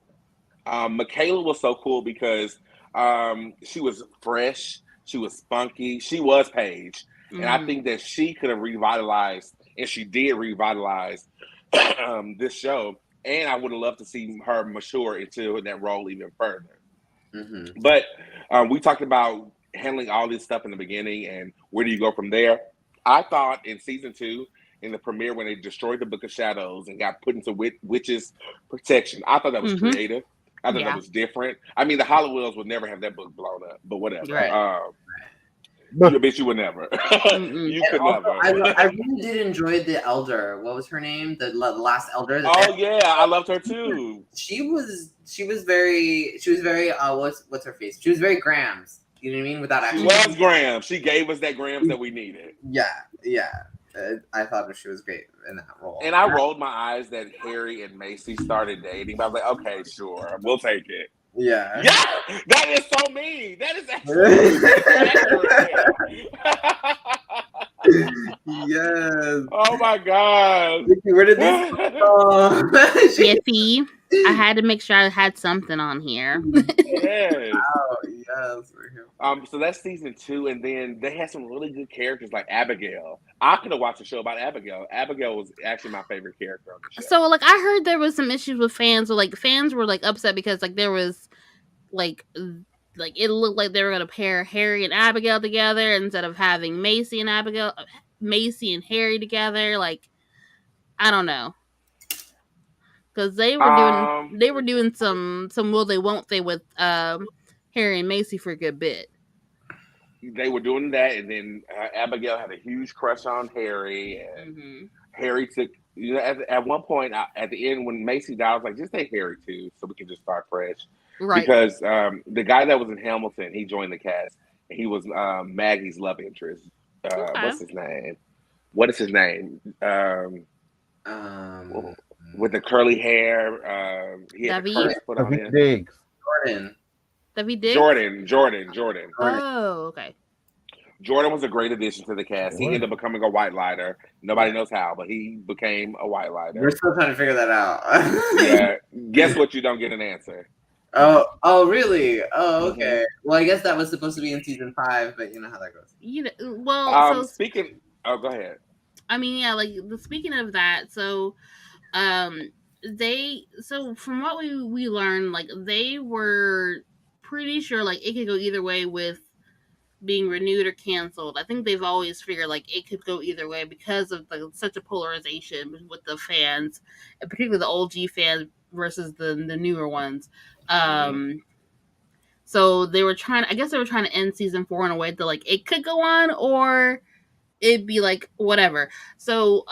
C: Michaela was so cool because she was fresh, she was spunky, she was Paige, and I think that she could have revitalized, and she did revitalize this show, and I would have loved to see her mature into that role even further. But we talked about handling all this stuff in the beginning, and where do you go from there? I thought in season 2, in the premiere, when they destroyed the Book of Shadows and got put into Witch's protection, I thought that was creative. I thought that was different. I mean, the Hollowills would never have that book blown up, but whatever. Right. You bitch, you would never.
A: Mm-mm.
C: You
B: And
C: could
B: also,
C: never.
B: I really did enjoy the elder. What was her name? The last elder.
C: Oh yeah, I loved her too.
B: She was very what's her face? She was very Grams. You know what I mean? Without
C: She
B: actually.
C: was Grams. She gave us that Grams that we needed.
B: Yeah. I thought she was great in that role.
C: And I rolled my eyes that Harry and Macy started dating, but I was like, okay, sure, we'll take it.
B: Yeah.
C: Yeah, that is so mean. That is actually accurate.
B: Yes.
C: Oh my god.
B: Where did this come from?
A: Yeah, see, I had to make sure I had something on here.
C: Yes.
B: Oh, yes.
C: So that's season 2, and then they had some really good characters like Abigail. I could have watched a show about Abigail. Abigail was actually my favorite character on the show.
A: So, like, I heard there was some issues with fans. So, like, fans were like upset because like there was like it looked like they were gonna pair Harry and Abigail together instead of having Macy and Harry together. Like, I don't know, because they were doing some will they won't they with Harry and Macy for a good bit.
C: They were doing that, and then Abigail had a huge crush on Harry, and Harry took. You know, at one point at the end when Macy died, I was like, just take Harry too, so we can just start fresh.
A: Right.
C: Because the guy that was in Hamilton, he joined the cast. And he was Maggie's love interest. What's his name? What is his name? With the curly hair. He had the curls put on him.
B: Jordan.
A: David Diggs?
C: Jordan.
A: Oh, okay.
C: Jordan was a great addition to the cast. He ended up becoming a white lighter. Nobody knows how, but he became a white lighter.
B: We're still trying to figure that out.
C: Yeah. Guess what? You don't get an answer.
B: Oh, really? Oh, okay. Well, I guess that was supposed to be in season 5, but you know how that goes.
A: Well,
C: speaking. Oh, go ahead.
A: I mean, yeah, like speaking of that, so from what we learned, like they were pretty sure like it could go either way with being renewed or canceled. I think they've always figured like it could go either way because of such a polarization with the fans, and particularly the OG fans versus the newer ones. So they were trying to end season 4 in a way that like it could go on or it'd be like whatever. So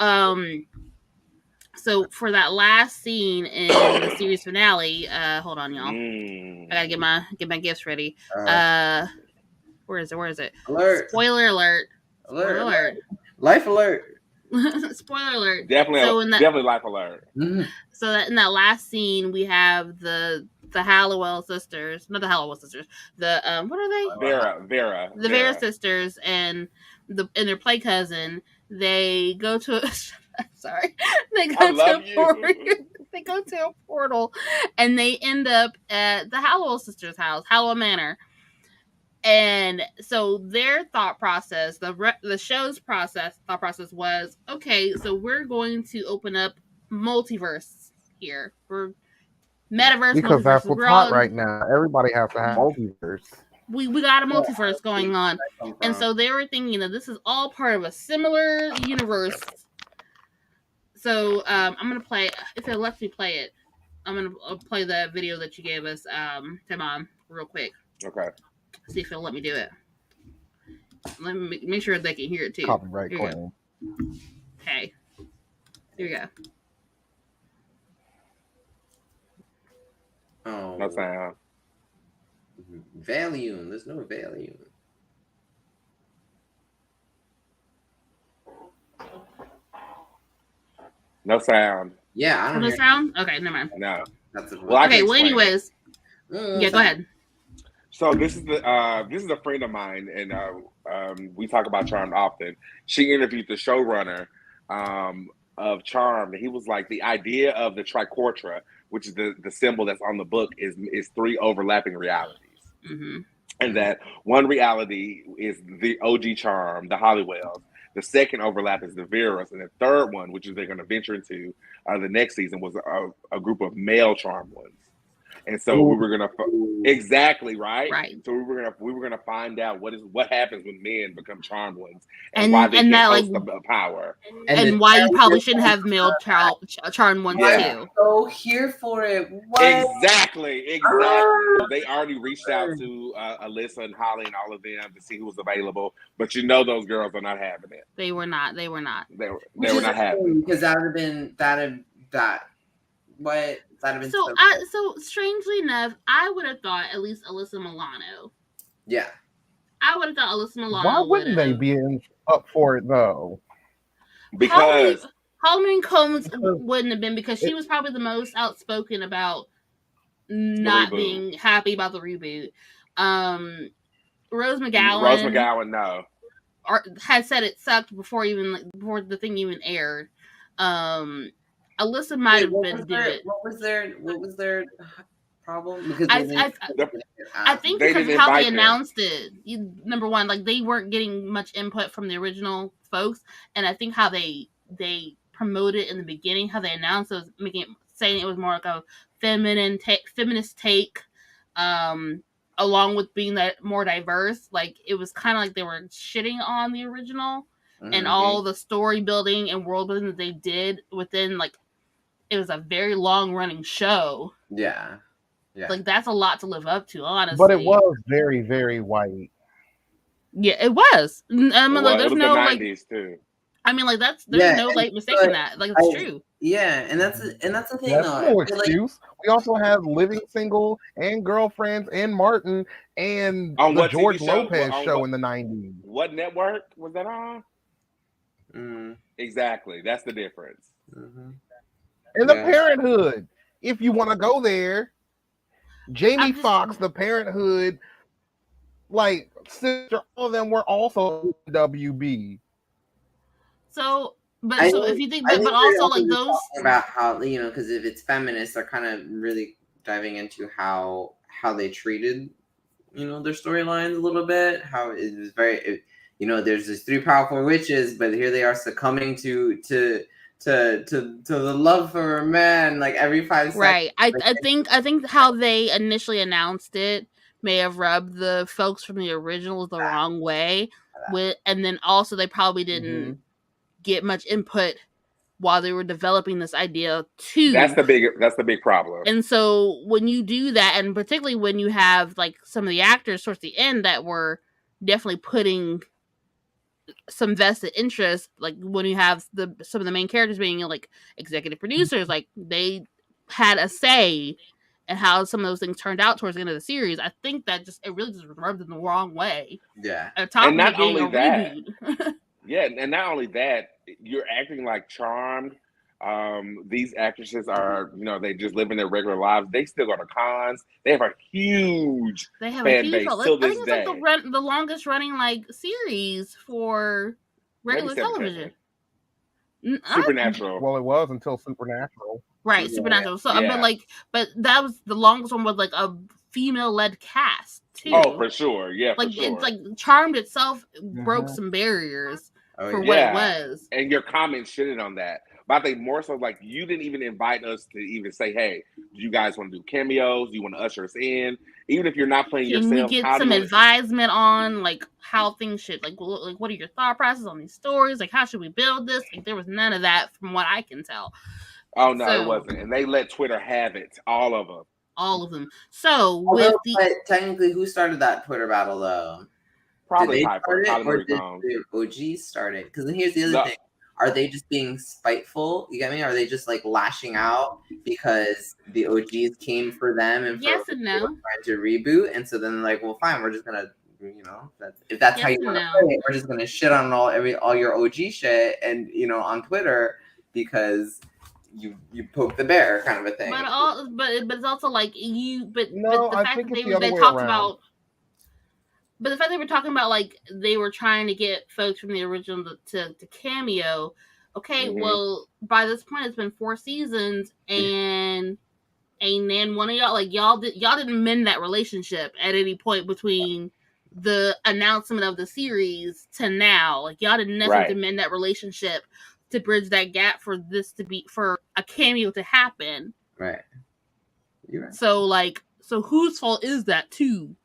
A: so for that last scene in the series finale, hold on, y'all. I gotta get my gifts ready. Where is it?
B: Alert!
A: Spoiler alert!
B: Life alert!
A: Spoiler alert!
C: Definitely life alert.
A: So that in that last scene, we have the Hallowell sisters, not the Hallowell sisters. The what are they?
C: Vera.
A: The Vera sisters and their play cousin. They go to they go to a portal, and they end up at the Hallowell sisters' house, Hallowell Manor. And so their thought process, the show's thought process was, okay, so we're going to open up multiverse here. We're metaverse
D: because
A: multiverse.
D: that's what's hot right now. Everybody has to have multiverse.
A: We got a multiverse going on, and so they were thinking that this is all part of a similar universe. So I'm gonna play. If it lets me play it, I'm gonna play the video that you gave us, to Mom, real quick.
C: Okay.
A: See if it'll let me do it. Let me make sure they can hear it too.
D: Copyright claim.
A: Okay. Here we go.
B: Oh.
C: No sound.
B: Valium. There's no Valium.
C: No sound.
B: Yeah, I don't
A: know. No sound? Okay, never mind.
C: No.
B: That's
A: okay, well, anyways. Yeah, go ahead.
C: So this is a friend of mine, and we talk about Charmed often. She interviewed the showrunner of Charmed, and he was like, the idea of the triquetra, which is the symbol that's on the book, is 3 overlapping realities. And that one reality is the OG Charm, the Hollywells. The second overlap is the Veras, and the third one, which is they're going to venture into the next season, was a group of male Charmed ones. And so we were gonna exactly
A: Right.
C: So we were gonna find out what happens when men become charmed ones and
A: And
C: why they
A: and
C: get
A: that, like,
C: host of power.
A: and why you probably shouldn't have male charmed ones
C: Yeah.
A: too.
B: So here for it. What?
C: Exactly. They already reached out to Alyssa and Holly and all of them to see who was available, but you know those girls are not having it.
A: They were not.
C: They were not
B: Which
C: having it.
B: because that would have been
A: So strangely enough, I would have thought at least Alyssa Milano.
B: Yeah.
A: I would have thought Alyssa Milano.
D: Why wouldn't they be up for it though?
C: Because
A: Holly Combs wouldn't have been, because she was probably the most outspoken about not being happy about the reboot. Rose McGowan
C: no.
A: Had said it sucked before the thing even aired. Alyssa might have been doing it.
B: What was their problem? Because
A: I think because of how they announced it. Number one, like, they weren't getting much input from the original folks, and I think how they promoted it in the beginning, how they announced it, was saying it was more like a feminist take, along with being that more diverse. Like, it was kind of like they were shitting on the original and all the story building and world building that they did within, like, it was a very long running show.
B: Yeah.
A: Like, that's a lot to live up to, honestly.
D: But it was very, very white.
A: Yeah, it was. I mean, like, there's
C: it was
A: no,
C: the 90s
A: like,
C: too.
A: I mean, like, there's no like mistake in that. Like, it's true.
B: Yeah, and that's the thing.
D: That's
B: though.
D: no excuse. We also have Living Single and Girlfriends and Martin and the George Lopez show in the 90s.
C: What network was that on? Exactly. That's the difference.
D: And the Parenthood. If you want to go there, Jamie Foxx, the Parenthood, like, sister, all of them were also WB.
A: So, if you think, but also like those
B: about how, because if it's feminist, they're kind of really diving into how they treated, their storylines a little bit. How it was very, there's these three powerful witches, but here they are succumbing to the love for a man, like, every 5 seconds.
A: Right. I think how they initially announced it may have rubbed the folks from the originals the wrong way. And then also they probably didn't get much input while they were developing this idea too.
C: That's the big problem.
A: And so when you do that, and particularly when you have, like, some of the actors towards the end that were definitely putting some vested interest, like when you have some of the main characters being, like, executive producers, like, they had a say in how some of those things turned out towards the end of the series. I think that it really just rubbed them the wrong way.
B: Yeah.
C: And not only that, yeah, and not only that, you're acting like charmed. These actresses are, they just living their regular lives. They still go to cons. They have a huge fan base till this day.
A: I think it's like the longest running, like, series for regular television.
C: Supernatural.
D: Well, it was until Supernatural.
A: Right, Supernatural. So, but that was the longest one with, like, a female-led cast too.
C: Oh, for sure, yeah.
A: Like,
C: for sure.
A: It's like Charmed itself broke some barriers for what it was.
C: And your comments shitted on that. But I think more so, like, you didn't even invite us to even say, hey, do you guys want to do cameos? Do you want to usher us in? Even if you're not playing yourself.
A: Can we get some advisement on, like, how things should, like, what are your thought process on these stories? Like, how should we build this? Like, there was none of that from what I can tell.
C: Oh, no, it wasn't. And they let Twitter have it. All of them.
A: All of them. So,
B: but technically, who started that Twitter battle, though?
C: Probably
B: Piper. Or did the OGs start it? Because then here's the other thing. Are they just being spiteful? You get me? Are they just, like, lashing out because the OGs came for them and
A: yes and no,
B: trying to reboot? And so then they're like, well, fine, we're just gonna, if that's how you want to play it, we're just gonna shit on all your OG shit and on Twitter because you poke the bear, kind of a thing.
A: But it's also like but
D: no,
A: the fact that they talked about. But the fact they were talking about, like, they were trying to get folks from the original to cameo. Okay, well, by this point, it's been 4 seasons, and then one of y'all, like, y'all didn't mend that relationship at any point between the announcement of the series to now. Like, y'all didn't necessarily mend that relationship to bridge that gap for a cameo to happen.
B: Right. You're right.
A: So whose fault is that too?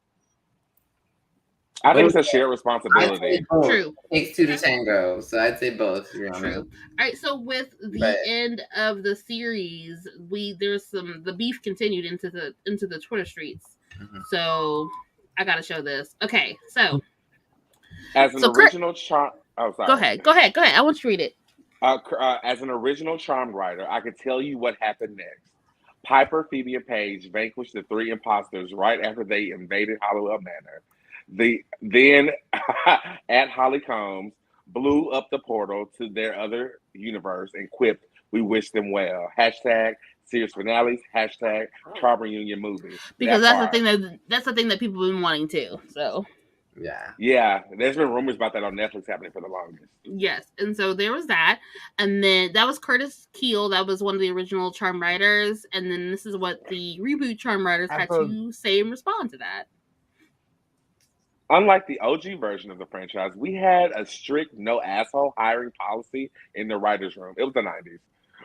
C: I think it's a
B: I'd
C: shared
B: say
C: responsibility.
B: both.
A: True.
B: It takes two to tango, so I'd say both, Your Honor.
A: True. All right. So with the
B: But-
A: end of the series, the beef continued into the Twitter streets.
B: Mhm.
A: So I gotta show this. Okay. So
C: As an
A: So Kurt-
C: original charm, oh sorry.
A: go ahead. Go ahead. I want you to read it.
C: As an original charm writer, I could tell you what happened next. Piper, Phoebe, and Paige vanquished the three imposters right after they invaded Hollowell Manor. Then at Hollycombs blew up the portal to their other universe and quipped, "We wish them well." Hashtag series finales. Hashtag charm reunion movie.
A: Because
C: That
A: that's the thing that people have been wanting too. So
C: yeah, there's been rumors about that on Netflix happening for the longest.
A: yes, and so there was that, and then that was Curtis Keel. That was one of the original charm writers, and then this is what the reboot charm writers had to say and respond to that.
C: Unlike the OG version of the franchise, we had a strict no asshole hiring policy in the writers' room. It was the 90s.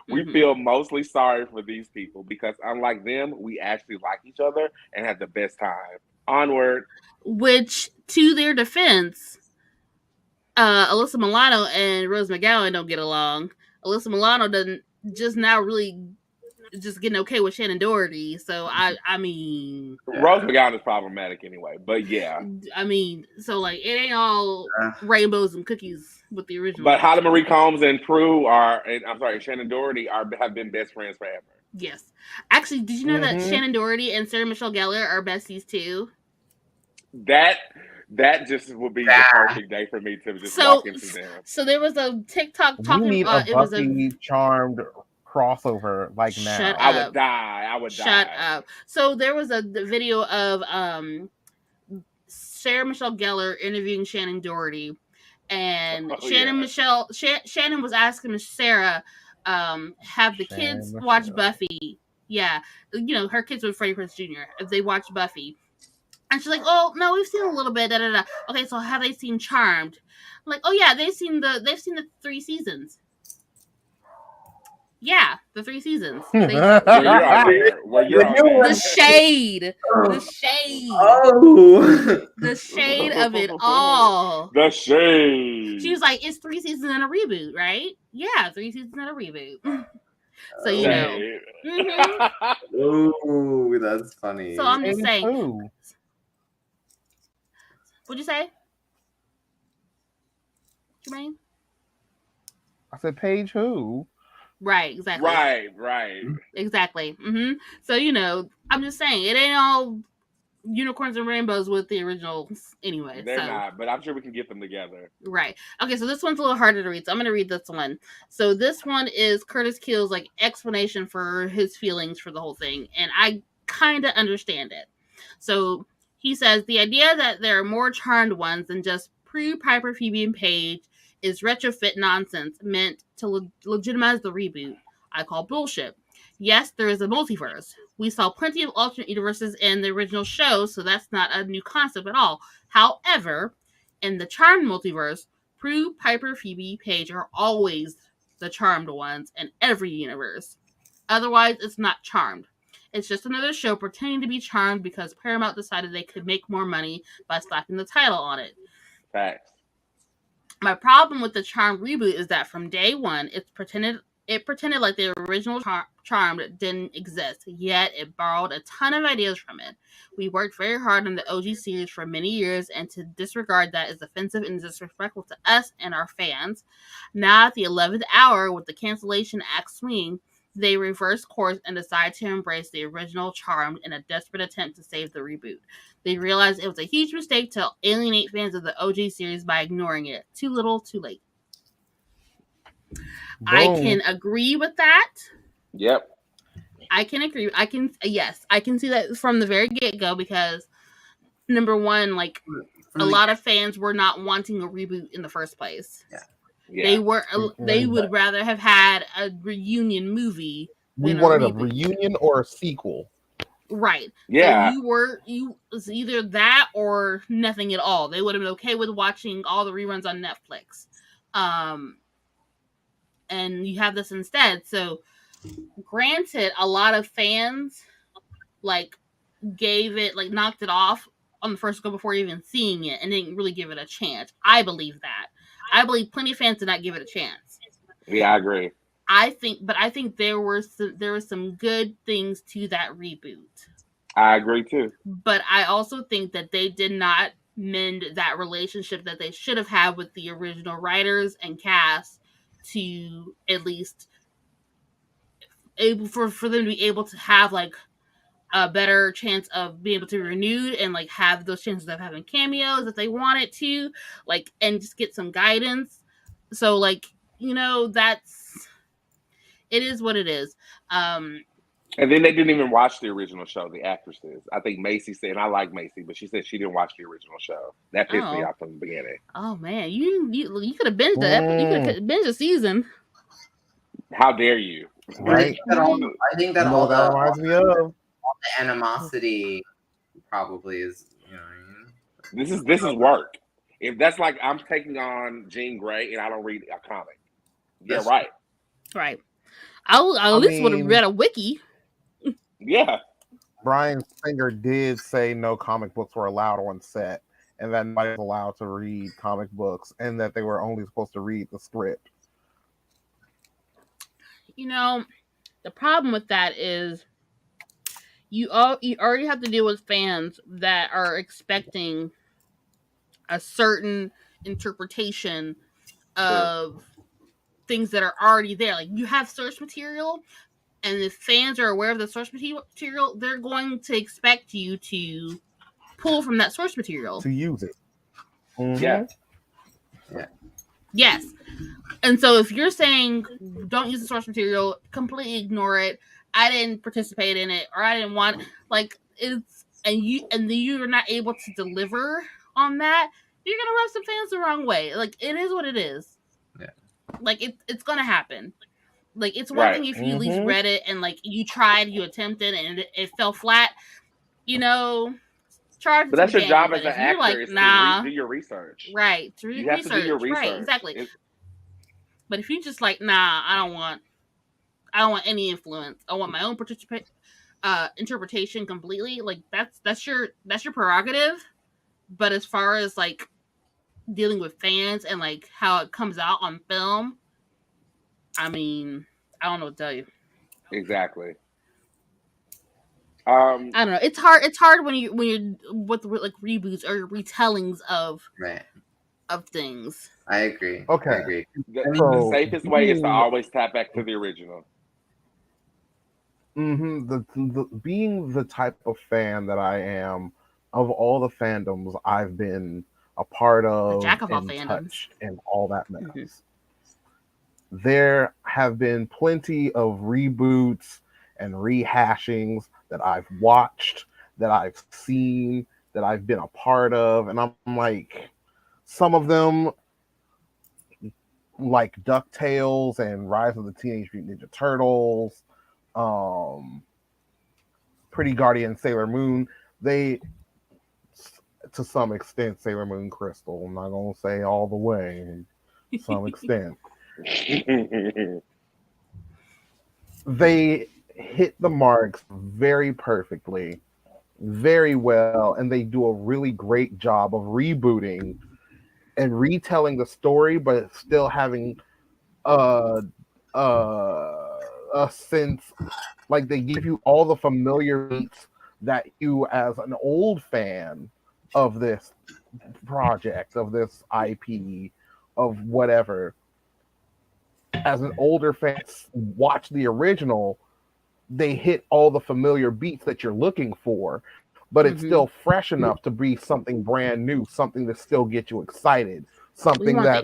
C: We feel mostly sorry for these people because, unlike them, we actually like each other and have the best time. Onward.
A: Which, to their defense, Alyssa Milano and Rose McGowan don't get along. Alyssa Milano doesn't just now really just getting okay with Shannon Doherty. So I mean,
C: Rose McGowan is problematic anyway, but yeah.
A: I mean, so like it ain't all rainbows and cookies with the original.
C: But Holly Marie Combs and Shannon Doherty have been best friends forever.
A: Yes, actually, did you know that Shannon Doherty and Sarah Michelle Gellar are besties too?
C: That just would be the perfect day for me to just walk into them.
A: So there was a TikTok talking.
D: We need a Buffy Charmed crossover now.
A: Shut up.
C: I would die.
A: Shut up. So there was a video of Sarah Michelle Gellar interviewing Shannon Doherty, and Shannon was asking Sarah, have the kids watch Buffy? Yeah, her kids with Freddie Prinze Jr. if they watch Buffy. And she's like, "Oh no, we've seen a little bit." Da, da, da. Okay, so have they seen Charmed? I'm like, "Oh yeah, they've seen the 3 seasons." Yeah, the 3 seasons. The shade. The shade.
B: Oh.
A: The shade of it all.
C: The shade.
A: She was like, "It's 3 seasons and a reboot, right?" Yeah, 3 seasons and a reboot. So
B: Ooh, that's funny.
A: So I'm just saying. What'd you say, Jermaine?
D: I said, Paige who?
A: Right, exactly.
C: Right.
A: Exactly. So, I'm just saying, it ain't all unicorns and rainbows with the originals anyway.
C: They're not, but I'm sure we can get them together.
A: Right. Okay, so this one's a little harder to read, so I'm going to read this one. So this one is Curtis Keel's, explanation for his feelings for the whole thing, and I kind of understand it. So he says, the idea that there are more charmed ones than just pre-Piper, Phoebe, and Paige is retrofit nonsense meant to legitimize the reboot. I call bullshit. Yes, there is a multiverse. We saw plenty of alternate universes in the original show, so that's not a new concept at all. However, in the Charmed multiverse, Prue, Piper, Phoebe, Paige are always the charmed ones in every universe. Otherwise, it's not Charmed. It's just another show pretending to be Charmed because Paramount decided they could make more money by slapping the title on it.
C: Facts.
A: My problem with the Charmed reboot is that from day one, it pretended like the original Charmed didn't exist, yet it borrowed a ton of ideas from it. We worked very hard on the OG series for many years, and to disregard that is offensive and disrespectful to us and our fans. Now at the 11th hour, with the cancellation act swinging, they reverse course and decide to embrace the original Charmed in a desperate attempt to save the reboot. They realized it was a huge mistake to alienate fans of the OG series by ignoring it. Too little, too late. Boom. I can agree with that.
C: Yep.
A: I can agree. I can see that from the very get-go because, number one, a lot of fans were not wanting a reboot in the first place.
B: Yeah.
A: They would rather have had a reunion movie.
D: We wanted a reunion or a sequel.
A: Right.
C: Yeah.
A: So it's either that or nothing at all. They would have been okay with watching all the reruns on Netflix. And you have this instead. So granted, a lot of fans like gave it like knocked it off on the first go before even seeing it and didn't really give it a chance. I believe that. I believe plenty of fans did not give it a chance.
C: Yeah, I agree.
A: I think there were some good things to that reboot.
C: I agree too.
A: But I also think that they did not mend that relationship that they should have had with the original writers and cast to at least able for them to be able to have like a better chance of being able to be renewed and like have those chances of having cameos if they wanted to, like, and just get some guidance. So like, that's it is what it is.
C: And then they didn't even watch the original show, the actresses. I think Macy said, and I like Macy, but she said she didn't watch the original show. That pissed me
A: Oh.
C: off from the beginning.
A: Oh man, you could have binged you could have binged a season.
C: How dare you?
D: Right?
B: I think that
D: You know
B: all
D: what that
B: the
D: reminds me of?
B: animosity probably is,
C: This is work. If that's like I'm taking on Jean Grey and I don't read a comic. Yeah, right.
A: Right. I at least would have read a wiki.
C: Yeah.
D: Bryan Singer did say no comic books were allowed on set, and that nobody was allowed to read comic books, and that they were only supposed to read the script.
A: The problem with that is you already have to deal with fans that are expecting a certain interpretation of things that are already there. Like you have source material, and if fans are aware of the source material, they're going to expect you to pull from that source material
D: to use it.
C: Mm-hmm. Yeah.
A: Yes. And so if you're saying don't use the source material, completely ignore it, I didn't participate in it, or I didn't want, like, it's, and you're not able to deliver on that, you're gonna rub some fans the wrong way. Like, it is what it is.
B: Yeah.
A: Like, it's gonna happen. Like, it's one thing if you at least read it and like you tried, you attempted, and it fell flat. Charge.
C: But that's your job as an actor,
A: like,
C: is
A: nah,
C: to do your research.
A: Right.
C: You have to do your research.
A: Right, exactly. But if you just like, nah, I don't want any influence. I want my own interpretation completely. Like that's your prerogative. But as far as like dealing with fans and like how it comes out on film, I mean, I don't know what to tell you.
C: Exactly.
A: I don't know. It's hard. It's hard when you're with like reboots or retellings of things.
B: I agree.
D: Okay.
B: I agree.
C: The safest way is to always tap back to the original.
D: The being the type of fan that I am, of all the fandoms I've been a part of and touched and all that mess, there have been plenty of reboots and rehashings that I've watched, that I've seen, that I've been a part of, and I'm like, some of them, like DuckTales and Rise of the Teenage Mutant Ninja Turtles, Pretty Guardian Sailor Moon, they, to some extent, Sailor Moon Crystal, I'm not going to say all the way, to some extent, they hit the marks very perfectly, very well, and they do a really great job of rebooting and retelling the story, but still having a sense, like they give you all the familiar beats that you, as an old fan of this project, of this IP, of whatever, as an older fan, watch the original, they hit all the familiar beats that you're looking for, but it's still fresh enough to be something brand new, something that still gets you excited, something that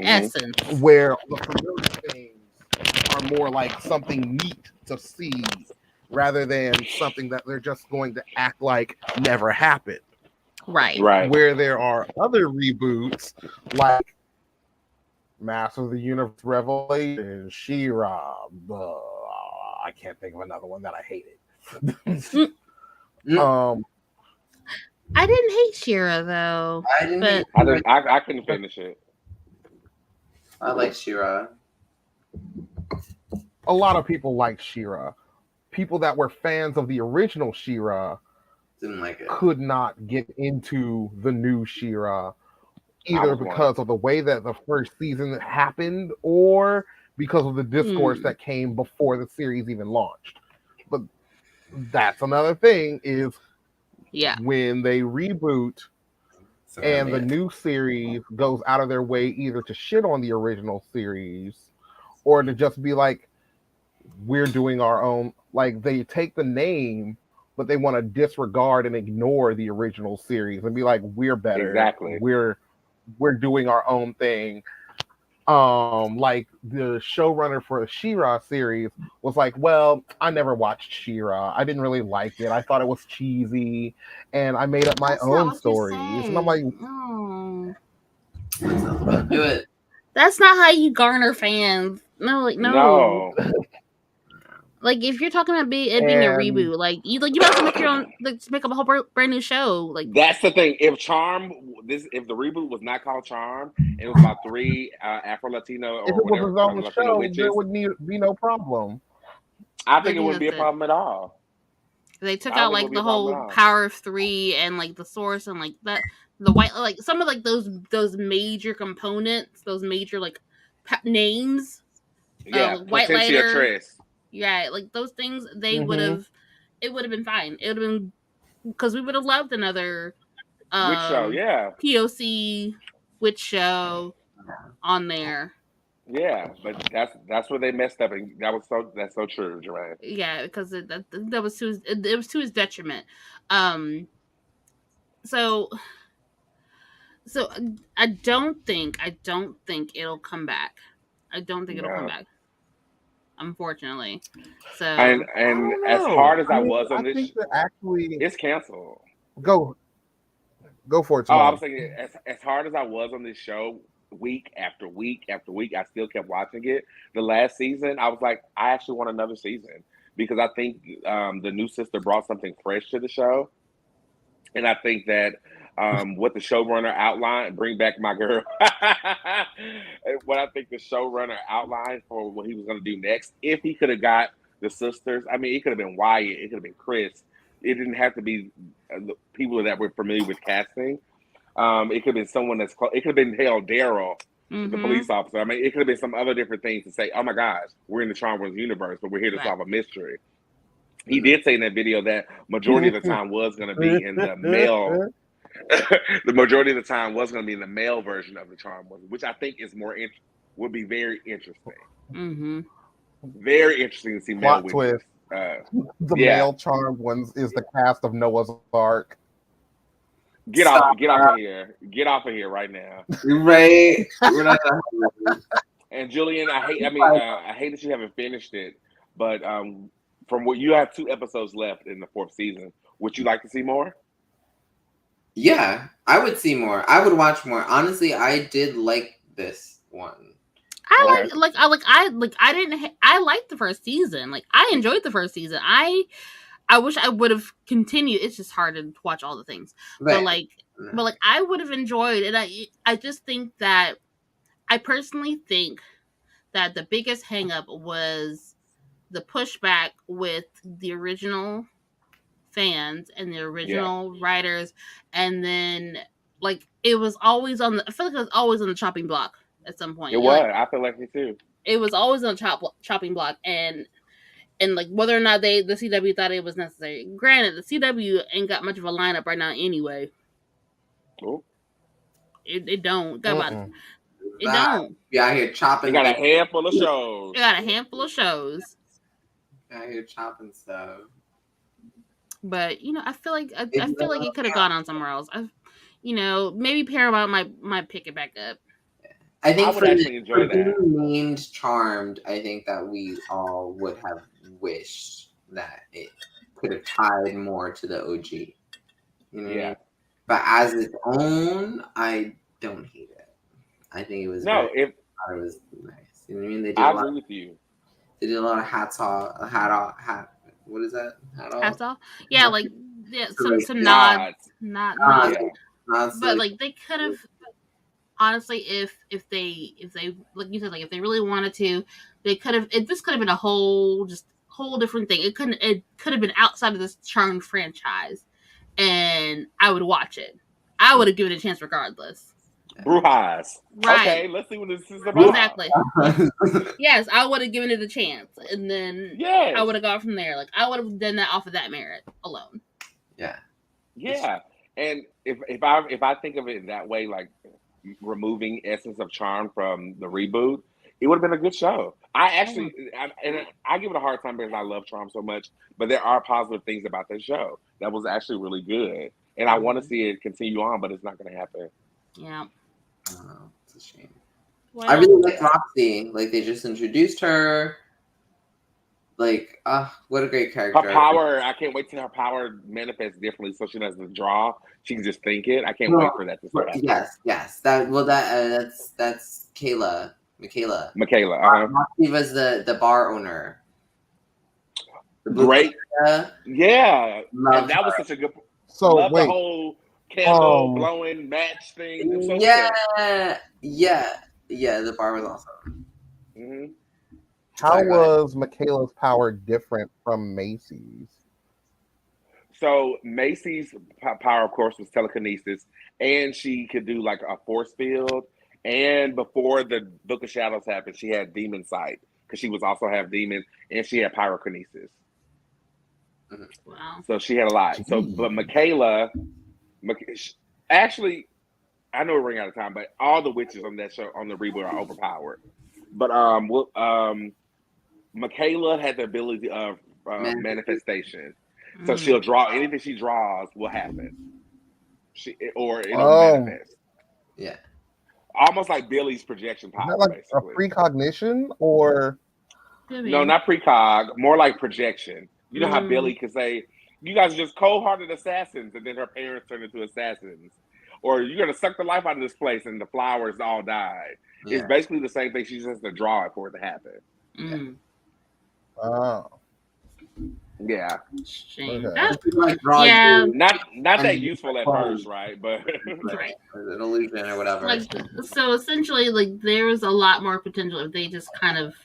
D: where the familiar things are more like something neat to see rather than something that they're just going to act like never happened.
A: Right.
D: Where there are other reboots like Master of the Universe Revelation, She-Ra, I can't think of another one that I hated.
A: I didn't hate She-Ra though.
C: I couldn't finish it.
B: I like She-Ra.
D: A lot of people like She-Ra. people that were fans of the original She-Ra
B: Didn't like it.
D: could not get into the new She-Ra,
C: I
D: either
C: was one.
D: because of the way that the first season happened or because of the discourse
A: Hmm.
D: that came before the series even launched. But that's another thing is
A: Yeah.
D: when they reboot
B: So
D: and the
B: yeah.
D: new series goes out of their way either to shit on the original series or to just be like, we're doing our own, like they take the name but they want to disregard and ignore the original series and be like, we're better,
C: Exactly.
D: we're doing our own thing. Like the showrunner for the She-Ra series was like, well, I never watched She-Ra, I didn't really like it, I thought it was cheesy, and I made up my
A: That's not
D: own
A: what you
D: stories. And I'm like,
A: said. No.
B: Do it.
A: That's not how you garner fans. No, like no.
C: No,
A: Like if you're talking about it being a
D: and
A: reboot, like you might as well make your own, like make up a whole brand new show. Like
C: that's the thing. If the reboot was not called Charm, and it was about three Afro Latino
D: if
C: or
D: it was
C: whatever
D: his own
C: Latino
D: show, there
C: witches,
D: would be no problem.
C: I
A: they
C: think it
A: think
C: wouldn't be a
A: that's it.
C: problem at all.
A: They took
C: I don't
A: out
C: think it
A: like
C: would be a
A: the
C: problem at
A: whole
C: all.
A: Power of Three and like the Source and like that the white like some of like those major components, those major like names,
C: Yeah,
A: like White
C: Potentia
A: Lighter,
C: Tress.
A: yeah, like those things. They would
D: Mm-hmm.
A: have, it would have been fine. It would have been because we would have loved another
C: Which show? Yeah,
A: POC witch show on there.
C: yeah, but that's where they messed up, and that's so true, Jermaine.
A: Yeah, because that was it was to his detriment. Um, so so I don't think it'll come back. I don't think it'll come
C: No,
A: back. Unfortunately,
C: and
A: so
D: I
C: and
D: don't
C: as
D: know.
C: hard as
D: I
C: I
D: mean,
C: was
D: I
C: on this,
D: think that actually
C: it's canceled.
D: go go for it,
C: Oh, I was
D: Simone.
C: thinking, as hard as I was on this show, week after week after week, I still kept watching it. The last season, I was like, I actually want another season because I think the new sister brought something fresh to the show, and I think that what the showrunner outlined, bring back my girl. What I think the showrunner outlined for what he was going to do next, if he could have got the sisters, I mean, it could have been Wyatt, it could have been Chris. It didn't have to be the people that were familiar with casting. It could have been someone that's close. It could have been hell Daryl, the
A: mm-hmm.
C: police officer. I mean, it could have been some other different things to say. Oh my gosh, we're in the Charm Wars universe, but we're here to
A: Right.
C: solve a mystery. He did say in that video that majority of the time was going to be in the male. The majority of the time was going to be in the male version of the Charm Wars, which I think is would be very interesting.
A: Mm-hmm.
C: Very interesting to see male
D: Plot
C: witches.
D: twist: the
C: Yeah,
D: male charmed ones is the cast of Noah's Ark.
C: get off of here, get off of here right now.
B: Right. We're not.
C: And Julian, I hate that you haven't finished it, but from what you have 2 episodes left in the 4th season, would you like to see more?
B: Yeah, I would see more. I would watch more. Honestly, I did like this one.
A: I liked the first season. Like I enjoyed the first season. I wish I would have continued. It's just hard to watch all the things, but I would have enjoyed. And I just think that I personally think that the biggest hangup was the pushback with the original fans and the
C: Yeah,
A: original writers, and then like it was always on the. I feel like it was always on the chopping block at some point.
C: it was. I feel like me too.
A: It was always on the chopping block, and like whether or not the CW thought it was necessary. Granted, the CW ain't got much of a lineup right now anyway.
C: Ooh.
A: It don't got about
D: Mm-mm.
A: it don't.
B: Yeah, I hear
C: They
B: chopping.
C: got a handful of shows.
A: It got a handful of shows,
B: I hear chopping stuff.
A: but I feel like it could have gone on somewhere else. Maybe Paramount might pick it back up.
B: I think
C: I would actually enjoy that.
B: named Charmed, I think that we all would have wished that it could have tied more to the OG. You know what I mean? But as its own, I don't hate it. I think it was it was nice. You know what I mean? They did
C: I agree with you.
B: They did a lot of hats off. What is that?
A: Hats off. Yeah, like some
C: Nods.
A: nods.
B: Nods,
A: But like they could have honestly, if they like you said, like if they really wanted to, they could have. This could have been a whole whole different thing. It could have been outside of this Charmed franchise, and I would watch it. I would have given it a chance regardless.
C: Brujas.
A: Right.
C: Okay, let's see what this is about.
A: Exactly. Yes, I would have given it a chance, and then I would have gone from there. Like I would have done that off of that merit alone.
B: Yeah.
C: Yeah, and if I think of it in that way, like removing essence of charm from the reboot, it would have been a good show. I give it a hard time because I love Charm so much, but there are positive things about this show that was actually really good, and I want to see it continue on, but it's not going to happen.
A: Yeah,
B: it's a shame.
A: Well,
B: I really like Roxy. Like they just introduced her. Like, what a great character.
C: Her power, I can't wait till her power manifests differently so she doesn't draw. She can just think it. I can't wait for that to start happening.
B: Yes. That's Michaela.
C: Roxy
B: was the bar owner.
C: Great. Yeah. And that was such a good
D: So
C: the whole candle blowing match thing. It was so good.
B: Yeah, the bar was awesome.
C: Mm-hmm.
D: How was Michaela's power different from Macy's?
C: So Macy's power, of course, was telekinesis, and she could do like a force field. And before the Book of Shadows happened, she had demon sight because she was also half demon, and she had pyrokinesis.
A: Wow.
C: So she had a lot. So, but Michaela, actually, I know we're running out of time, but all the witches on that show on the reboot are overpowered. But Michaela had the ability of manifestation. So she'll draw anything she draws will happen. It'll manifest.
B: Yeah.
C: Almost like Billy's projection power.
D: Is that like
C: basically.
D: a precognition or?
C: No, not precog. More like projection. You know how Billy could say, "You guys are just cold-hearted assassins," and then her parents turn into assassins. Or you're gonna suck the life out of this place, and the flowers all died. Yeah. It's basically the same thing. She just has to draw it for it to happen.
A: Mm.
D: Oh.
C: Yeah.
A: Okay.
B: Yeah.
C: Not that useful at first, right? But
B: right. An illusion or whatever.
A: Like, so essentially, like there was a lot more potential if they just kind of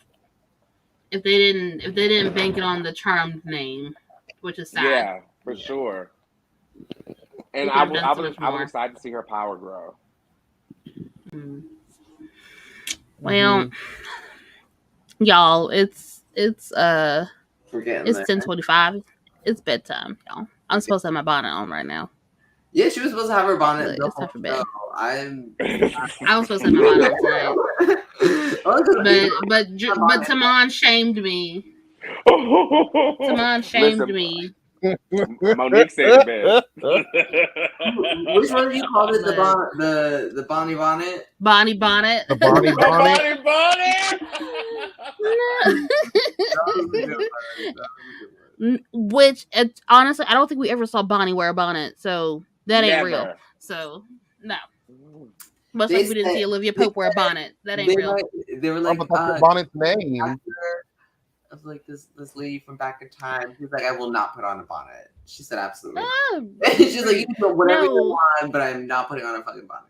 A: if they didn't bank it on the Charmed name, which is sad.
C: Yeah, for sure. And I was excited to see her power grow.
A: Mm. Well, y'all, it's 10:25. It's bedtime, y'all. I'm supposed to have my bonnet on right now.
B: Yeah, she was supposed to have her bonnet.
A: It's time for bed.
B: I
A: was supposed to have my bonnet tonight. but Tamon shamed me. Me.
C: Monique said best.
B: Which one you called it? The Bonnie bonnet?
A: Bonnie bonnet.
D: The Bonnie bonnet.
A: Which honestly, I don't think we ever saw Bonnie wear a bonnet, so that ain't real. So no. Much like we didn't see Olivia Pope wear a bonnet. That ain't real.
B: They were like,
D: bonnet's name.
B: Of like this lady from back in time. She's like, I will not put on a bonnet. She said, absolutely. She's like, you can put whatever you want, but I'm not putting on a fucking bonnet.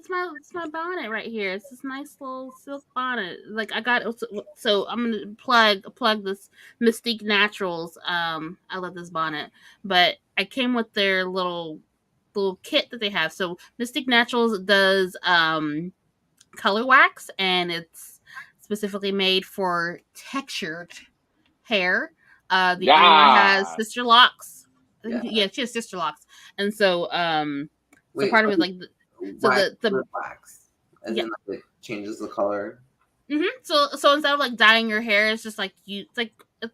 A: No, it's my bonnet right here. It's this nice little silk bonnet. Like I got so I'm gonna plug this Mystique Naturals. I love this bonnet, but I came with their little kit that they have. So Mystique Naturals does color wax, and it's specifically made for textured hair. The owner has sister locks. Yeah, she has sister locks, and so so part of it like the
B: wax, and then like, it changes the color.
A: So instead of like dyeing your hair, it's just like it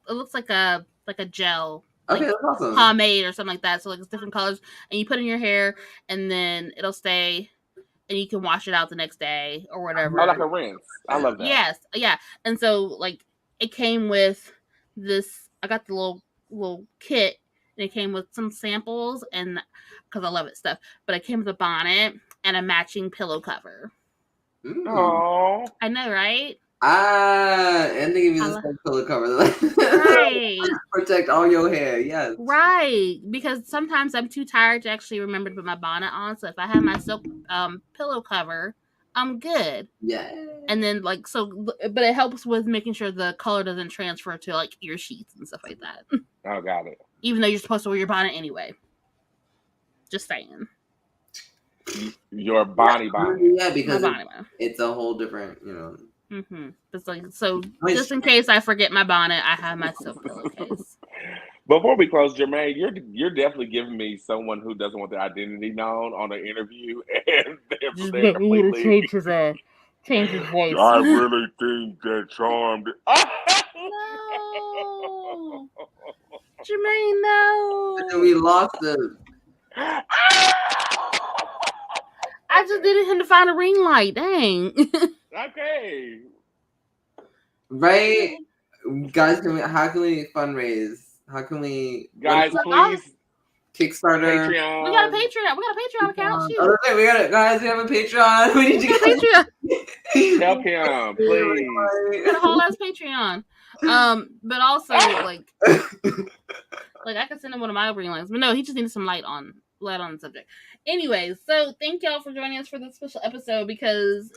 A: looks like a gel.
B: Okay, that's awesome.
A: Pomade or something like that. So like it's different colors, and you put in your hair, and then it'll stay. And you can wash it out the next day or whatever.
C: Oh, like a rinse. I love that.
A: Yes, yeah. And so, like, it came with this. I got the little kit, and it came with some samples, and because I love it stuff. But it came with a bonnet and a matching pillow cover.
C: Oh,
A: I know, right?
B: And they give you this pillow cover, right? Protect all your hair. Yes,
A: right. Because sometimes I'm too tired to actually remember to put my bonnet on. So if I have my silk pillow cover, I'm good.
B: Yeah.
A: And then like so, but it helps with making sure the color doesn't transfer to like ear sheaths and stuff like that.
C: Oh, got it.
A: Even though you're supposed to wear your bonnet anyway. Just saying.
C: Your bonnet.
B: Yeah, because
A: bonnet.
B: It's a whole different,
A: Mm-hmm. It's like so. Just in case I forget my bonnet, I have my silk pillowcase.
C: Before we close, Jermaine, you're definitely giving me someone who doesn't want their identity known on an interview, and they're completely
A: change his voice.
C: I really think that Charmed.
A: No, Jermaine, no.
B: We lost it.
A: I just needed him to find a ring light. Dang.
C: Okay.
B: Right, guys. How can we fundraise? How can we,
C: guys? Please,
B: Kickstarter.
C: Patreon.
A: We got a Patreon account. Shoot.
B: Oh, okay, we have a Patreon. We need to
A: get a Patreon.
C: Help him, please.
A: We got a whole ass Patreon. But also like I could send him one of my ring lights, but no, he just needed some light on the subject. Anyways, so thank y'all for joining us for this special episode because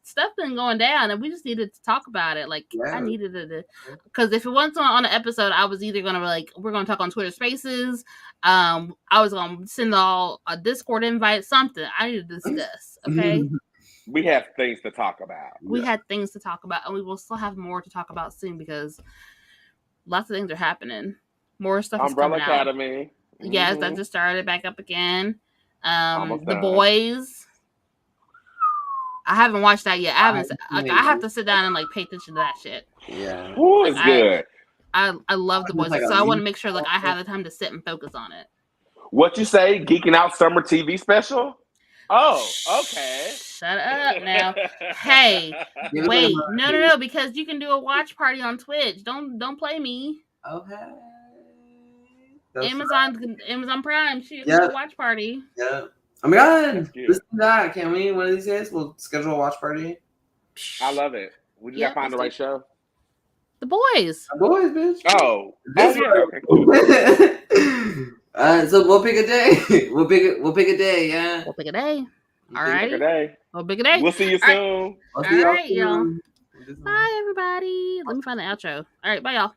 A: stuff been going down and we just needed to talk about it. Like I needed it because if it wasn't on an episode, I was either gonna we're gonna talk on Twitter Spaces. I was gonna send all a Discord invite, something. I need to discuss. Okay.
C: We have things to talk about.
A: We had things to talk about, and we will still have more to talk about soon because lots of things are happening. More stuff.
C: Umbrella
A: is coming
C: Academy.
A: Out. Yes, that just started back up again.
C: Almost
A: The
C: done.
A: Boys. I haven't watched that yet. I have to sit down and pay attention to that shit.
B: Yeah.
C: Ooh, it's good.
A: I love The Boys, so I want to make sure I have the time to sit and focus on it.
C: What you say? Geeking Out Summer TV special? Oh, okay.
A: Shut up now. Hey, wait, no, because you can do a watch party on Twitch. Don't play me.
B: Okay.
A: Amazon Prime. She can do a watch party.
B: Yeah. Oh my god. Let's do that. Can we? One of these days, we'll schedule a watch party.
C: I love it. We just gotta find the right show.
A: The Boys.
B: The Boys, bitch.
C: Oh. Yeah. Okay, cool.
B: So we'll pick a day. We'll pick a day. Yeah.
A: We'll pick a day. All right. We'll pick a day.
C: We'll see you soon.
A: All right, y'all. Bye, everybody. Let me find the outro. All right, bye, y'all.